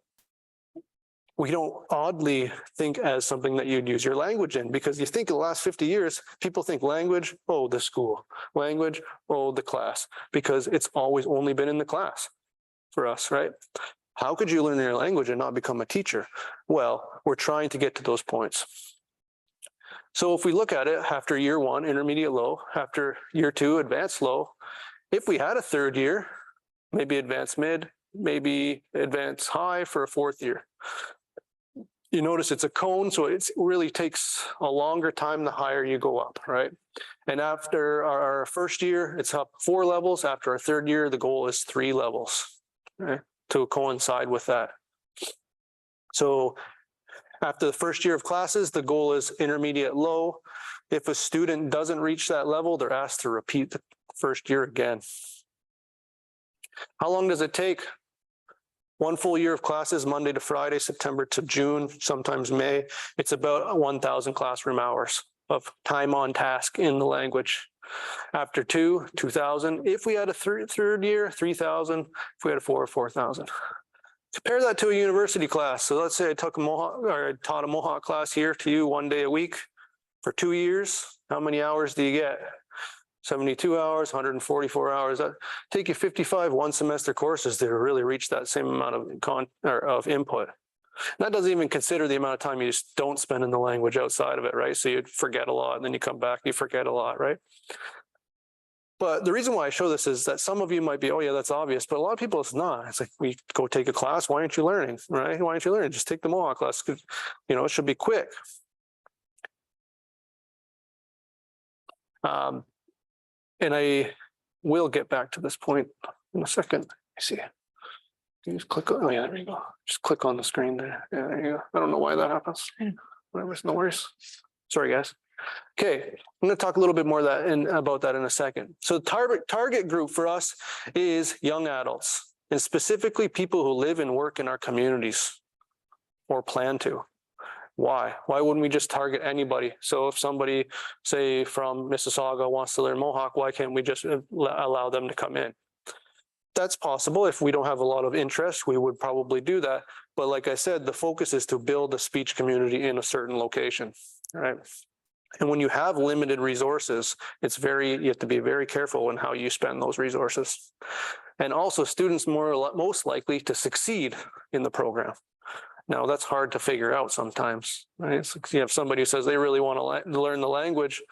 we don't oddly think as something that you'd use your language in, because you think in the last 50 years, people think language, oh, the school, language, oh, the class, because it's always only been in the class for us, right? How could you learn your language and not become a teacher? Well, we're trying to get to those points. So if we look at it after year one, intermediate low, after year two, advanced low, if we had a third year, maybe advanced mid, maybe advanced high for a fourth year. You notice it's a cone, so it really takes a longer time the higher you go up, right? And after our first year, it's up 4 levels. After our third year, the goal is 3 levels, right, to coincide with that. So after the first year of classes, the goal is intermediate low. If a student doesn't reach that level, they're asked to repeat the first year again. How long does it take? 1 full year of classes, Monday to Friday, September to June, sometimes May. It's about 1,000 classroom hours of time on task in the language. After 2,000. If we had a third year, 3,000. If we had a 4,000. Compare that to a university class. So let's say I took a Mohawk, or I taught a Mohawk class here to you 1 day a week for 2 years. How many hours do you get? 72 hours, 144 hours. That take you 55 one semester courses to really reach that same amount of input. And that doesn't even consider the amount of time you just don't spend in the language outside of it, right? So you'd forget a lot, and then you come back, you forget a lot, right? But the reason why I show this is that some of you might be, oh yeah, that's obvious, but a lot of people it's not. It's like, we go take a class, why aren't you learning, right? Why aren't you learning? Just take the Mohawk class, you know, it should be quick. And I will get back to this point in a second. I see. You just click on, oh yeah, there you go. Just click on the screen there. Yeah, there you go. I don't know why that happens. Whatever, no worries. Sorry, guys. Okay, I'm going to talk a little bit more about that in a second. So the target group for us is young adults, and specifically people who live and work in our communities or plan to. Why? Why wouldn't we just target anybody? So if somebody, say from Mississauga, wants to learn Mohawk, why can't we just allow them to come in? That's possible. If we don't have a lot of interest, we would probably do that. But like I said, the focus is to build a speech community in a certain location, right? And when you have limited resources, you have to be very careful in how you spend those resources. And also students most likely to succeed in the program. Now that's hard to figure out sometimes, right? So you have somebody who says they really want to learn the language.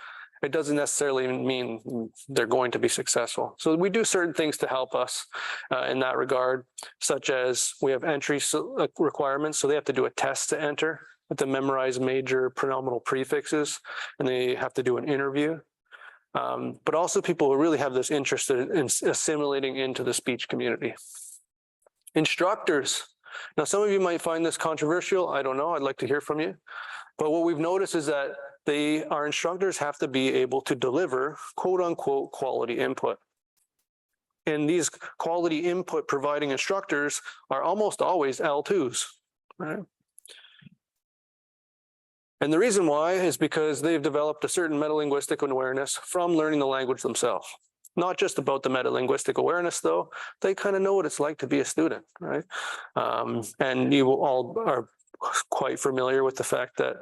It doesn't necessarily mean they're going to be successful. So we do certain things to help us in that regard, such as we have entry requirements. So they have to do a test to enter, have to memorize major pronominal prefixes, and they have to do an interview. But also people who really have this interest in assimilating into the speech community. Instructors. Now, some of you might find this controversial. I don't know. I'd like to hear from you. But what we've noticed is that our instructors have to be able to deliver quote unquote quality input. And these quality input providing instructors are almost always L2s, right? And the reason why is because they've developed a certain metalinguistic awareness from learning the language themselves. Not just about the metalinguistic awareness, though. They kind of know what it's like to be a student, right? And you all are quite familiar with the fact that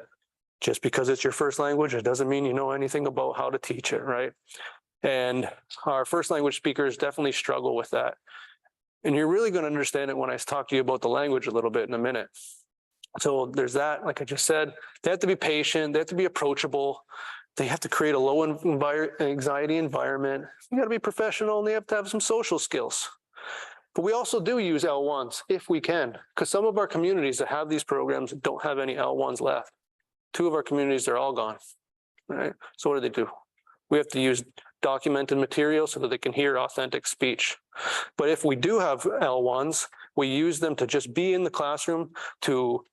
just because it's your first language, it doesn't mean you know anything about how to teach it, right? And our first language speakers definitely struggle with that. And you're really going to understand it when I talk to you about the language a little bit in a minute. So there's that, like I just said, they have to be patient, they have to be approachable. They have to create a low anxiety environment. You got to be professional, and they have to have some social skills. But we also do use L1s if we can, because some of our communities that have these programs don't have any L1s left. 2 of our communities, they're all gone, right? So what do? We have to use documented material so that they can hear authentic speech. But if we do have L1s, we use them to just be in the classroom, to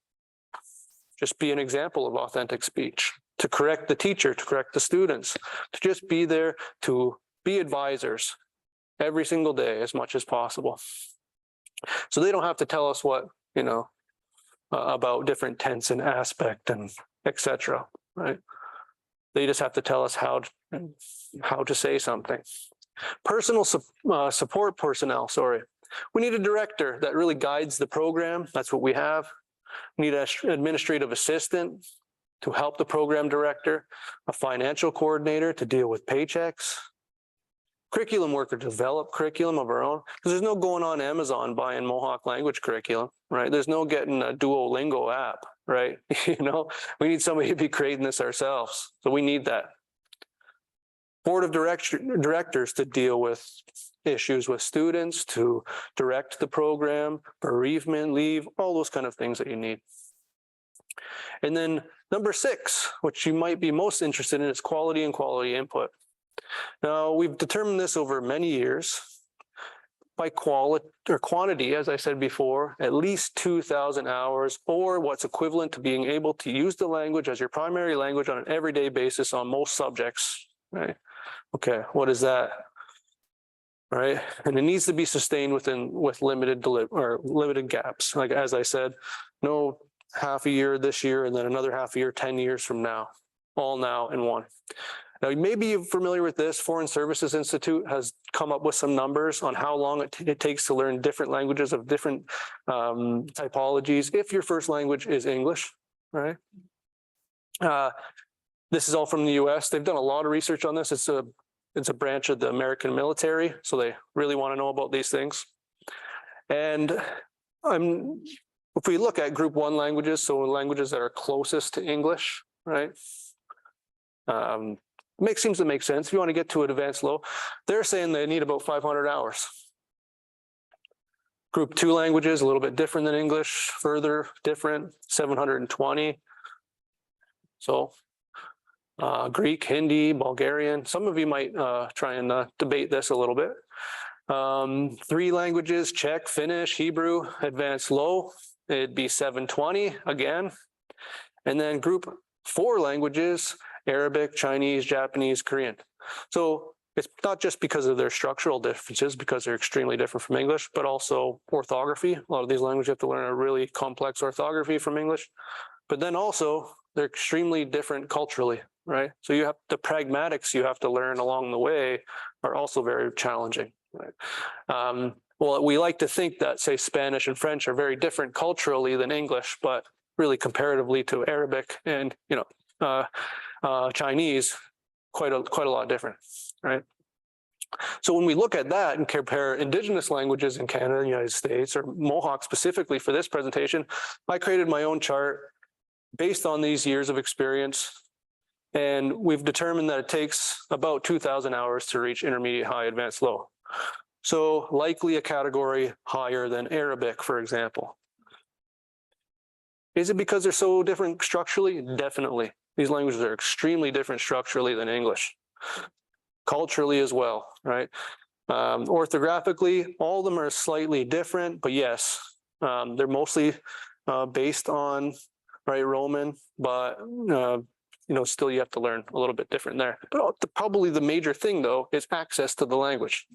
just be an example of authentic speech, to correct the teacher, to correct the students, to just be there, to be advisors every single day as much as possible. So they don't have to tell us what, about different tense and aspect and etc., right? They just have to tell us how to say something. Personal support personnel, We need a director that really guides the program. That's what we have. We need an administrative assistant to help the program director, a financial coordinator to deal with paychecks, curriculum worker to develop curriculum of our own, because there's no going on Amazon buying Mohawk language curriculum, right? There's no getting a Duolingo app, right? We need somebody to be creating this ourselves. So we need that. Board of directors to deal with issues with students, to direct the program, bereavement, leave, all those kind of things that you need. And then number 6, which you might be most interested in, is quality and quality input. Now, we've determined this over many years by quality or quantity, as I said before, at least 2,000 hours, or what's equivalent to being able to use the language as your primary language on an everyday basis on most subjects, right? Okay, what is that? All right, and it needs to be sustained with limited gaps. Like, as I said, no half a year this year and then another half a year 10 years from now, all now in one. Now, maybe you're familiar with this. Foreign Services Institute has come up with some numbers on how long it takes to learn different languages of different typologies if your first language is English, right? This is all from the US. They've done a lot of research on this. It's a branch of the American military, so they really want to know about these things. And if we look at group 1 languages, so languages that are closest to English, right? Seems to make sense. If you want to get to an advanced low, they're saying they need about 500 hours. Group 2 languages, a little bit different than English, further different, 720. So Greek, Hindi, Bulgarian. Some of you might try and debate this a little bit. 3 languages, Czech, Finnish, Hebrew, advanced low, it'd be 720 again. And then group 4 languages, Arabic, Chinese, Japanese, Korean. So it's not just because of their structural differences, because they're extremely different from English, but also orthography. A lot of these languages you have to learn a really complex orthography from English. But then also they're extremely different culturally, right? So you have the pragmatics you have to learn along the way are also very challenging, right? Well, we like to think that, say, Spanish and French are very different culturally than English, but really comparatively to Arabic and, Chinese, quite a lot different, right? So when we look at that and compare indigenous languages in Canada and the United States, or Mohawk specifically for this presentation, I created my own chart based on these years of experience. And we've determined that it takes about 2,000 hours to reach intermediate, high, advanced, low. So likely a category higher than Arabic, for example. Is it because they're so different structurally? Definitely. These languages are extremely different structurally than English. Culturally as well, right? Orthographically, all of them are slightly different, but yes, they're mostly based on, right, Roman, but still you have to learn a little bit different there. But probably the major thing, though, is access to the language.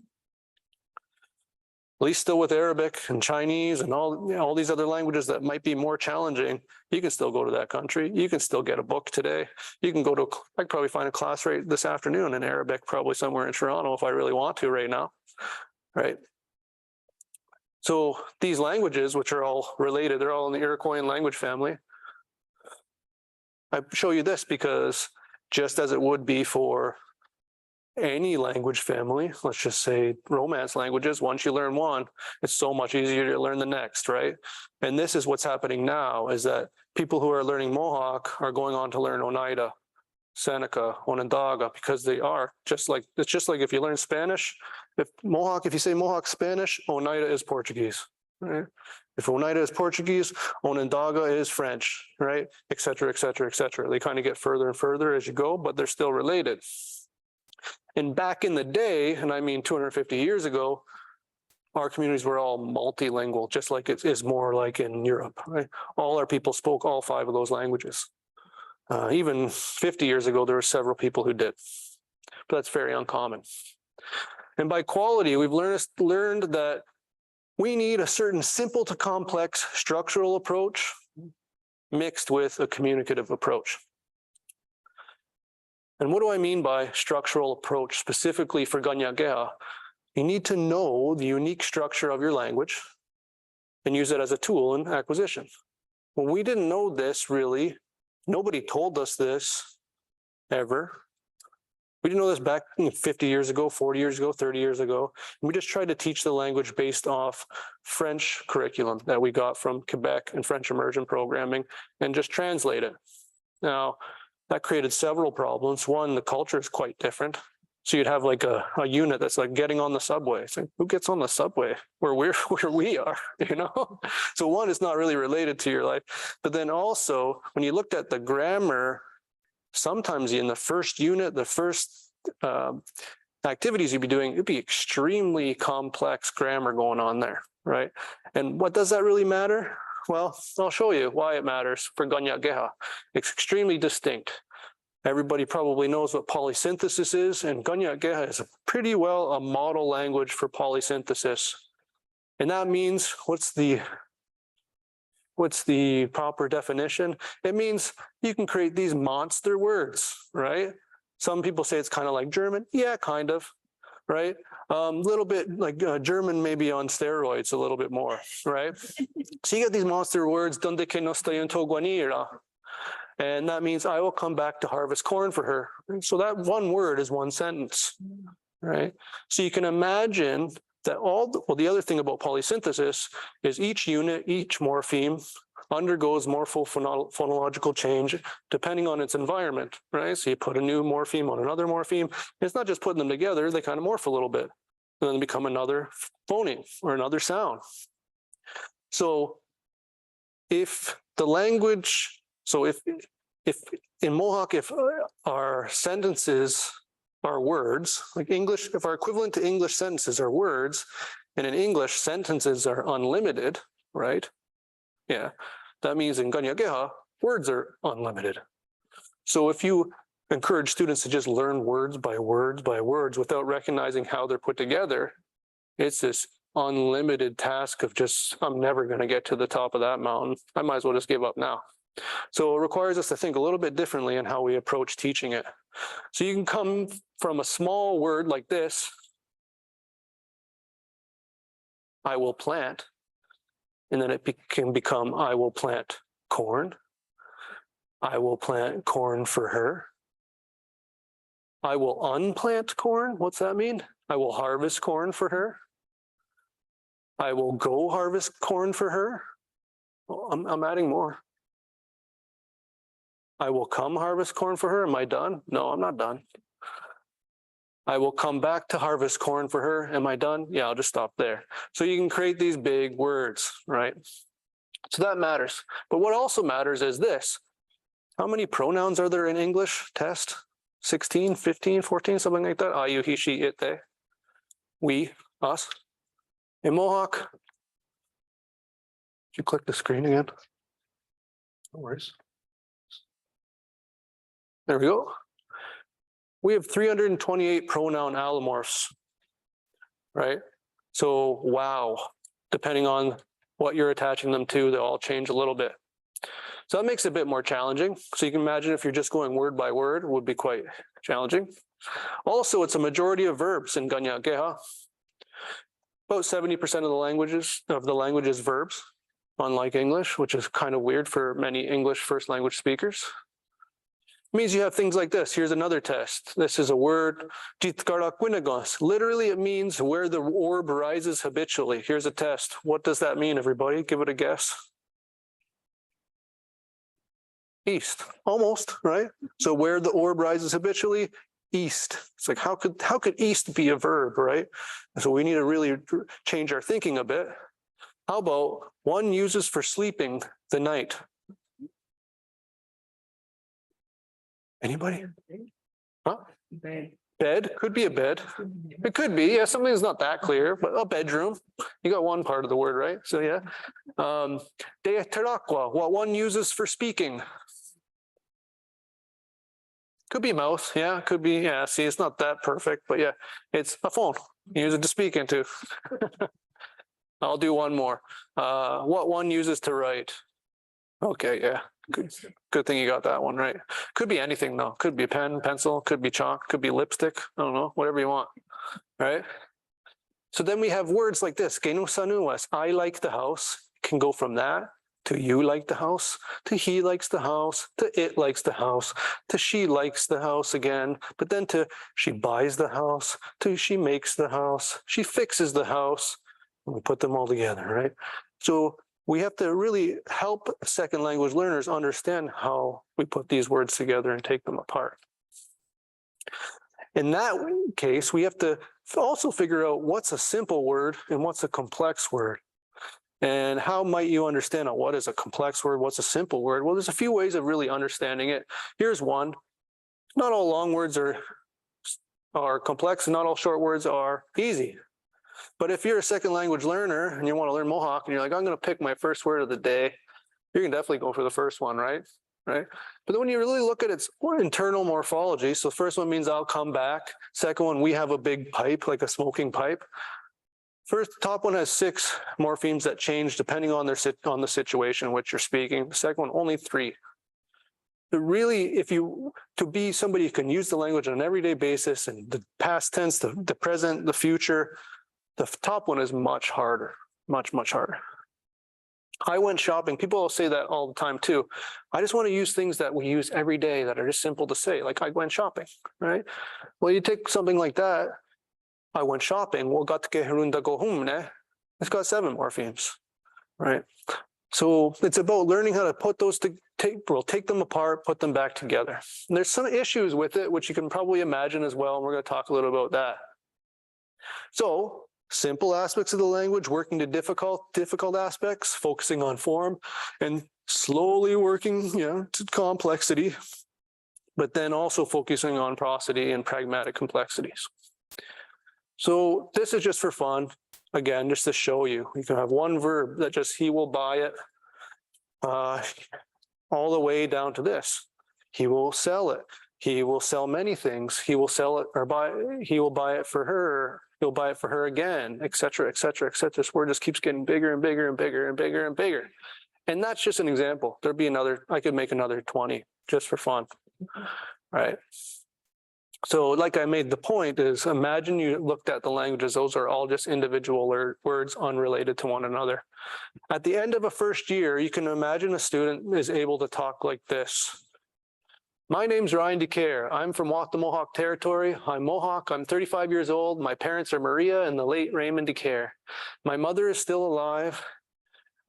At least still with Arabic and Chinese and all these other languages that might be more challenging, you can still go to that country. You can still get a book today. You can I could probably find a class right this afternoon in Arabic, probably somewhere in Toronto if I really want to right now, right? So these languages, which are all related, they're all in the Iroquoian language family. I show you this because just as it would be for any language family, let's just say Romance languages, once you learn one, it's so much easier to learn the next, right? And this is what's happening now, is that people who are learning Mohawk are going on to learn Oneida, Seneca, Onondaga, because it's just like if you learn Spanish, if you say Mohawk Spanish, Oneida is Portuguese, right? If Oneida is Portuguese, Onondaga is French, right? Et cetera, et cetera, et cetera. They kind of get further and further as you go, but they're still related. And back in the day, and I mean 250 years ago, our communities were all multilingual, just like it is more like in Europe, right? All our people spoke all 5 of those languages. Even 50 years ago, there were several people who did, but that's very uncommon. And by quality, we've learned that we need a certain simple to complex structural approach mixed with a communicative approach. And what do I mean by structural approach specifically for Ganyageha? You need to know the unique structure of your language and use it as a tool in acquisition. Well, we didn't know this really. Nobody told us this ever. We didn't know this back 50 years ago, 40 years ago, 30 years ago. We just tried to teach the language based off French curriculum that we got from Quebec and French immersion programming and just translate it. Now, that created several problems. One, the culture is quite different. So you'd have like a unit that's like getting on the subway. It's like, who gets on the subway where we are, you know? So one, it's not really related to your life. But then also, when you looked at the grammar, sometimes in the first unit, the first activities you'd be doing, it'd be extremely complex grammar going on there, right? And what does that really matter? Well, I'll show you why it matters for Ganyak Geha. It's extremely distinct. Everybody probably knows what polysynthesis is, and Ganyak Geha is pretty well a model language for polysynthesis. And that means, what's the proper definition? It means you can create these monster words, right? Some people say it's kind of like German. Yeah, kind of, right? Little bit like German, maybe on steroids, a little bit more, right? So you get these monster words, donde que no estoy en tu guanira. And that means I will come back to harvest corn for her. So that one word is one sentence, right? So you can imagine that the other thing about polysynthesis is each unit, each morpheme undergoes morphophonological change depending on its environment, right? So you put a new morpheme on another morpheme. It's not just putting them together, they kind of morph a little bit. And then they become another phoneme or another sound. So if the language, so if in Mohawk, if our sentences are words, like English, if our equivalent to English sentences are words, and in English sentences are unlimited, right? Yeah, that means in Ganyak Geha, words are unlimited. So if you encourage students to just learn words by words by words without recognizing how they're put together, it's this unlimited task of just, I'm never going to get to the top of that mountain. I might as well just give up now. So it requires us to think a little bit differently in how we approach teaching it. So you can come from a small word like this, I will plant, and then it can become, I will plant corn. I will plant corn for her. I will unplant corn. What's that mean? I will harvest corn for her. I will go harvest corn for her. Well, I'm adding more. I will come harvest corn for her. Am I done? No, I'm not done. I will come back to harvest corn for her. Am I done? Yeah, I'll just stop there. So you can create these big words, right? So that matters. But what also matters is this. How many pronouns are there in English test? 16, 15, 14, something like that? I, you, he, she, it, they. We, us. In Mohawk, did you click the screen again? No worries. There we go. We have 328 pronoun allomorphs, right? So, wow, depending on what you're attaching them to, they'll all change a little bit. So that makes it a bit more challenging. So you can imagine if you're just going word by word, it would be quite challenging. Also, it's a majority of verbs in Ganyak Geha. About 70% of the language is verbs, unlike English, which is kind of weird for many English first language speakers. It means you have things like this. Here's another test. This is a word, literally it means where the orb rises habitually. Here's a test. What does that mean, everybody? Give it a guess. East, almost, right? So where the orb rises habitually, east. It's like, how could east be a verb, right? And so we need to really change our thinking a bit. How about one uses for sleeping the night? Anybody? Huh? Bed, could be a bed. It could be, yeah, something that's not that clear, but a bedroom. You got one part of the word, right? So yeah. De terakwa, what one uses for speaking. Could be mouth, yeah, could be, yeah, see, it's not that perfect, but yeah, it's a phone. You use it to speak into. I'll do one more. What one uses to write. Okay, yeah, good thing you got that one right. Could be anything though. Could be a pen, pencil, could be chalk, could be lipstick. I don't know, whatever you want, right? So then we have words like this. Genu sanuas, I like the house, can go from that to you like the house, to he likes the house, to it likes the house, to she likes the house again, but then to she buys the house, to she makes the house, she fixes the house. And we put them all together, right? So we have to really help second language learners understand how we put these words together and take them apart. In that case, we have to also figure out what's a simple word and what's a complex word. And how might you understand what is a complex word, what's a simple word? Well, there's a few ways of really understanding it. Here's one. Not all long words are complex, and not all short words are easy. But if you're a second language learner and you want to learn Mohawk and you're like, I'm going to pick my first word of the day, you can definitely go for the first one, right? But then when you really look at its internal morphology, so the first one means I'll come back. Second one, we have a big pipe, like a smoking pipe. First, the top one has 6 morphemes that change depending on the situation in which you're speaking. The second one, only 3. But really, to be somebody who can use the language on an everyday basis, and the past tense, the present, the future, the top one is much harder, much, much harder. I went shopping. People will say that all the time too. I just want to use things that we use every day that are just simple to say, like I went shopping, right? Well, you take something like that, I went shopping, well, got to herunda go home, ne? It's got 7 morphemes, right? So it's about learning how to put those take them apart, put them back together. And there's some issues with it, which you can probably imagine as well, and we're going to talk a little about that. So simple aspects of the language, working to difficult aspects, focusing on form, and slowly working, to complexity, but then also focusing on prosody and pragmatic complexities. So this is just for fun. Again, just to show you, you can have one verb that just he will buy it, all the way down to this. He will sell it. He will sell many things. He will sell it he will buy it for her. He'll buy it for her again, et cetera, et cetera, et cetera. This word just keeps getting bigger and bigger and bigger and bigger and bigger. And that's just an example. There'd be I could make another 20 just for fun, right? So like I made the point is, imagine you looked at the languages. Those are all just individual words unrelated to one another. At the end of a first year, you can imagine a student is able to talk like this. My name's Ryan DeCaire. I'm from Mohawk territory. I'm Mohawk. I'm 35 years old. My parents are Maria and the late Raymond DeCaire. My mother is still alive,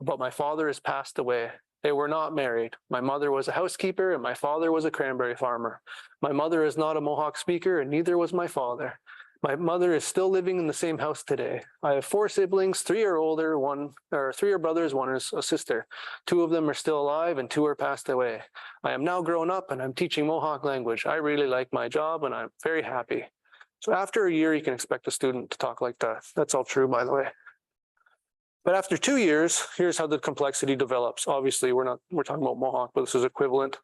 but my father has passed away. They were not married. My mother was a housekeeper and my father was a cranberry farmer. My mother is not a Mohawk speaker and neither was my father. My mother is still living in the same house today. I have 4 siblings, 3 are older, 3 are brothers, 1 is a sister. 2 of them are still alive and 2 are passed away. I am now grown up and I'm teaching Mohawk language. I really like my job and I'm very happy. So after a year, you can expect a student to talk like that. That's all true, by the way. But after 2 years, here's how the complexity develops. Obviously, we're talking about Mohawk, but this is equivalent.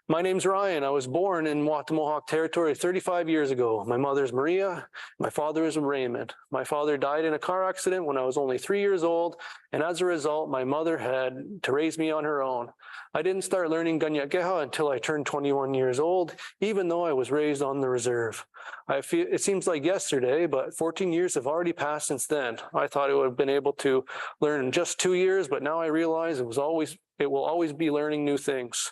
My name's Ryan. I was born in Mohawk territory 35 years ago. My mother's Maria. My father is Raymond. My father died in a car accident when I was only 3 years old, and as a result, my mother had to raise me on her own. I didn't start learning Ganyakeha until I turned 21 years old, even though I was raised on the reserve. It seems like yesterday, but 14 years have already passed since then. I thought I would have been able to learn in just 2 years, but now I realize it will always be learning new things.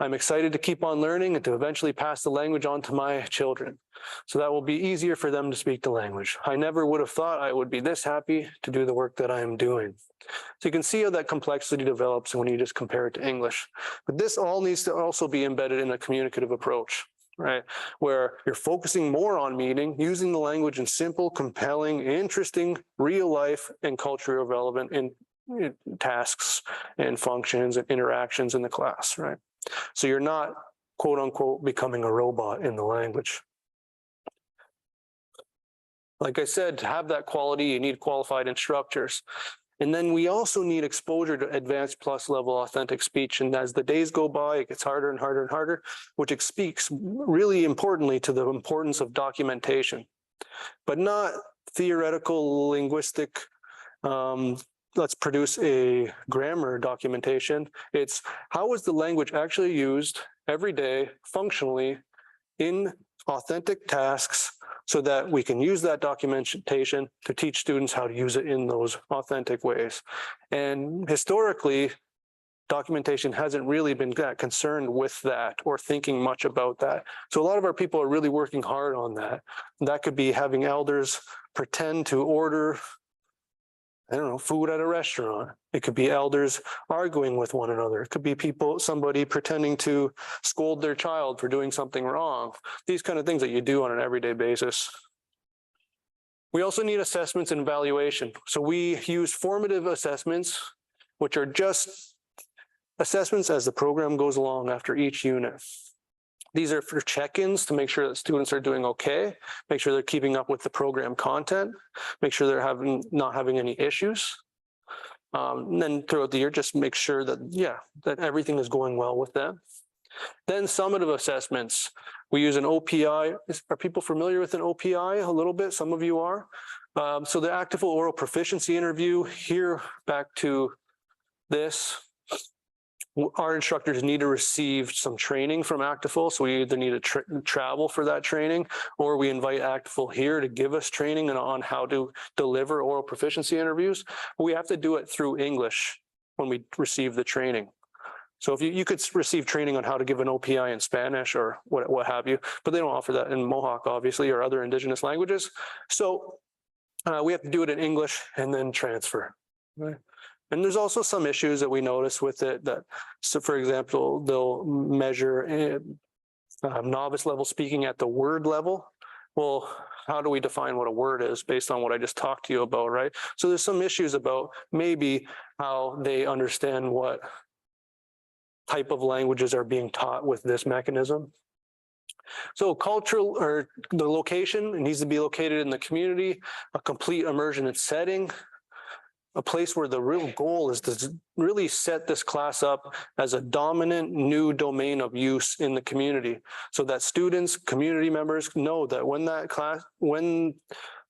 I'm excited to keep on learning and to eventually pass the language on to my children. So that will be easier for them to speak the language. I never would have thought I would be this happy to do the work that I am doing. So you can see how that complexity develops when you just compare it to English. But this all needs to also be embedded in a communicative approach, right? Where you're focusing more on meaning, using the language in simple, compelling, interesting, real life and culturally relevant in tasks and functions and interactions in the class, right? So you're not, quote unquote, becoming a robot in the language. Like I said, to have that quality, you need qualified instructors. And then we also need exposure to advanced plus level authentic speech. And as the days go by, it gets harder and harder and harder, which speaks really importantly to the importance of documentation, but not theoretical linguistic, let's produce a grammar documentation. It's how is the language actually used every day, functionally, in authentic tasks, so that we can use that documentation to teach students how to use it in those authentic ways. And historically, documentation hasn't really been that concerned with that or thinking much about that. So a lot of our people are really working hard on that. That could be having elders pretend to order, I don't know, food at a restaurant. It could be elders arguing with one another. It could be somebody pretending to scold their child for doing something wrong. These kind of things that you do on an everyday basis. We also need assessments and evaluation. So we use formative assessments, which are just assessments as the program goes along after each unit. These are for check-ins to make sure that students are doing okay, make sure they're keeping up with the program content, make sure they're not having any issues. And then throughout the year, just make sure that, that everything is going well with them. Then summative assessments. We use an OPI. Are people familiar with an OPI a little bit? Some of you are. So the active oral proficiency interview, here back to this. Our instructors need to receive some training from Actiful, so we either need to travel for that training, or we invite Actiful here to give us training on how to deliver oral proficiency interviews. But we have to do it through English when we receive the training. So if you could receive training on how to give an OPI in Spanish or what have you, but they don't offer that in Mohawk, obviously, or other Indigenous languages. So we have to do it in English and then transfer. Right? And there's also some issues that we notice with it that, so for example, they'll measure novice level speaking at the word level. Well, how do we define what a word is based on what I just talked to you about, right? So there's some issues about maybe how they understand what type of languages are being taught with this mechanism. So cultural, or the location, it needs to be located in the community, a complete immersion and setting, a place where the real goal is to really set this class up as a dominant new domain of use in the community, so that students, community members know that when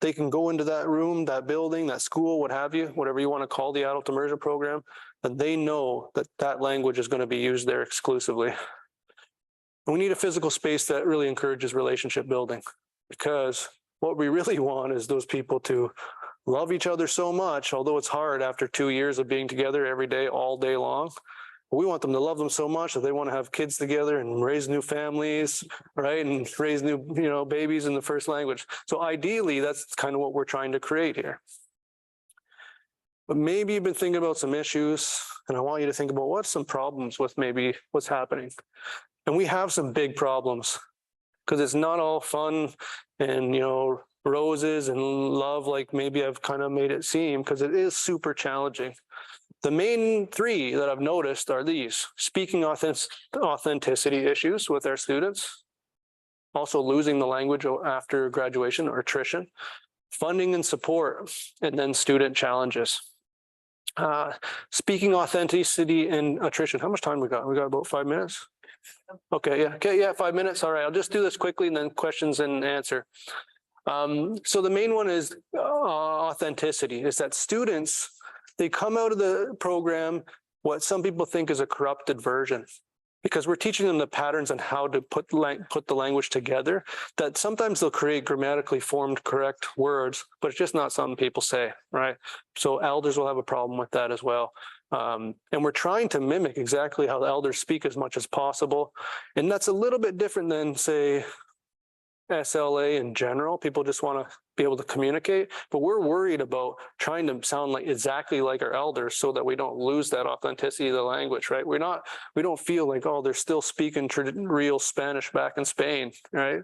they can go into that room, that building, that school, what have you, whatever you want to call the adult immersion program, that they know that that language is going to be used there exclusively. And we need a physical space that really encourages relationship building, because what we really want is those people to love each other so much, although it's hard after 2 years of being together every day, all day long. We want them to love them so much that they want to have kids together and raise new families, right? And raise new, babies in the first language. So ideally, that's kind of what we're trying to create here. But maybe you've been thinking about some issues, and I want you to think about what's some problems with maybe what's happening. And we have some big problems, because it's not all fun and, roses and love like maybe I've kind of made it seem, because it is super challenging. The main three that I've noticed are these: speaking authenticity issues with our students, also losing the language after graduation or attrition, funding and support, and then student challenges. Speaking authenticity and attrition. How much time we got? We got about 5 minutes? Okay, yeah, 5 minutes. All right, I'll just do this quickly and then questions and answer. So the main one is authenticity, is that students, they come out of the program what some people think is a corrupted version, because we're teaching them the patterns on how to put the language together, that sometimes they'll create grammatically formed correct words, but it's just not something people say, right? So elders will have a problem with that as well. And we're trying to mimic exactly how the elders speak as much as possible. And that's a little bit different than, say, SLA in general. People just want to be able to communicate, but we're worried about trying to sound like exactly like our elders so that we don't lose that authenticity of the language, right? We don't feel like, oh, they're still speaking real Spanish back in Spain, right?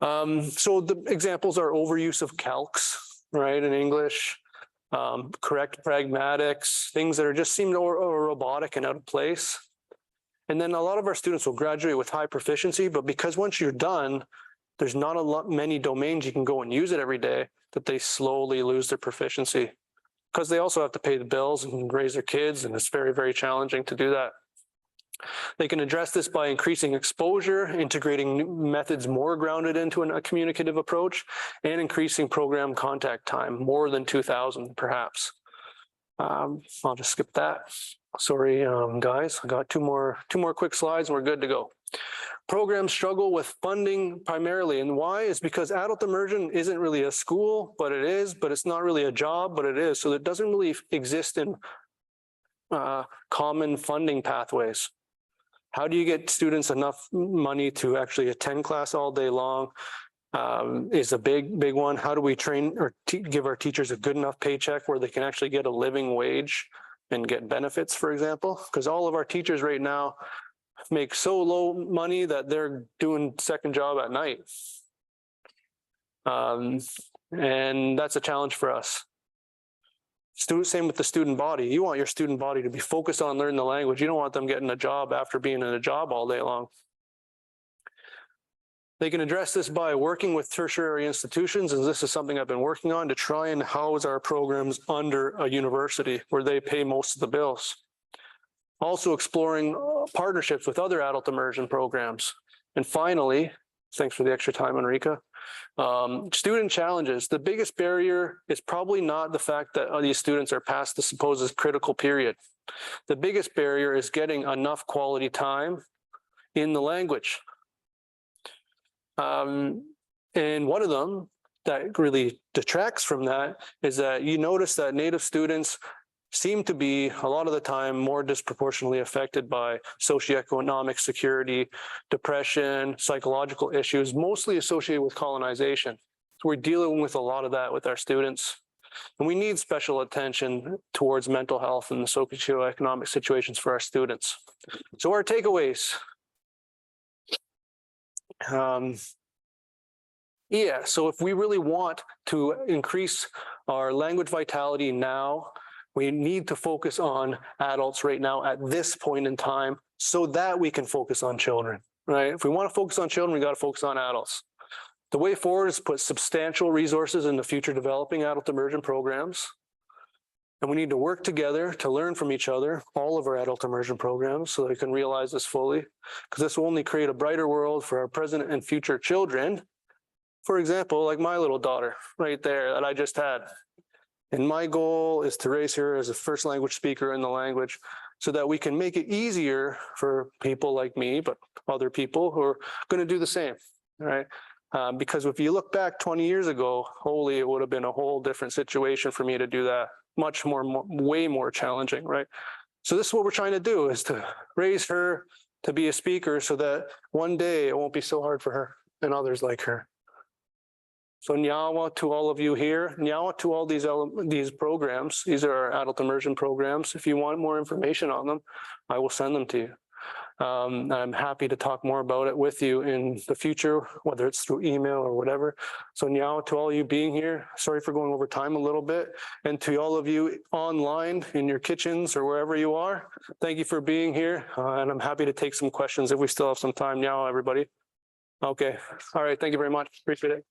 So the examples are overuse of calcs, right, in English, correct pragmatics, things that are just seem robotic and out of place. And then a lot of our students will graduate with high proficiency, but because once you're done, there's not many domains you can go and use it every day, that they slowly lose their proficiency, because they also have to pay the bills and raise their kids, and it's very, very challenging to do that. They can address this by increasing exposure, integrating new methods more grounded into a communicative approach, and increasing program contact time, more than 2,000 perhaps. I'll just skip that. Sorry, guys, I got two more quick slides and we're good to go. Programs struggle with funding primarily, and why is because adult immersion isn't really a school, but it is, but it's not really a job, but it is. So it doesn't really exist in common funding pathways. How do you get students enough money to actually attend class all day long? Is a big one. How do we train or give our teachers a good enough paycheck where they can actually get a living wage and get benefits, for example? Because all of our teachers right now make so low money that they're doing second job at night. And that's a challenge for us. Same with the student body. You want your student body to be focused on learning the language. You don't want them getting a job after being in a job all day long. They can address this by working with tertiary institutions, and this is something I've been working on to try and house our programs under a university where they pay most of the bills. Also exploring partnerships with other adult immersion programs. And finally, thanks for the extra time, Enrica, student challenges. The biggest barrier is probably not the fact that these students are past the supposed critical period. The biggest barrier is getting enough quality time in the language. And one of them that really detracts from that is that you notice that Native students seem to be a lot of the time more disproportionately affected by socioeconomic security, depression, psychological issues, mostly associated with colonization. So we're dealing with a lot of that with our students. And we need special attention towards mental health and the socioeconomic situations for our students. So our takeaways. So if we really want to increase our language vitality now, we need to focus on adults right now at this point in time so that we can focus on children, right? If we want to focus on children, we got to focus on adults. The way forward is to put substantial resources into future developing adult immersion programs. And we need to work together to learn from each other, all of our adult immersion programs, so that we can realize this fully, because this will only create a brighter world for our present and future children. For example, like my little daughter right there that I just had. And my goal is to raise her as a first language speaker in the language so that we can make it easier for people like me, but other people who are going to do the same, right? Because if you look back 20 years ago, holy, it would have been a whole different situation for me to do that. Much more, way more challenging, right? So this is what we're trying to do, is to raise her to be a speaker so that one day it won't be so hard for her and others like her. So nyawa to all of you here, nyawa to all these programs. These are our adult immersion programs. If you want more information on them, I will send them to you. I'm happy to talk more about it with you in the future, whether it's through email or whatever. So nyawa to all of you being here. Sorry for going over time a little bit. And to all of you online in your kitchens or wherever you are, thank you for being here. And I'm happy to take some questions if we still have some time. Nyawa, everybody. Okay. All right. Thank you very much. Appreciate it.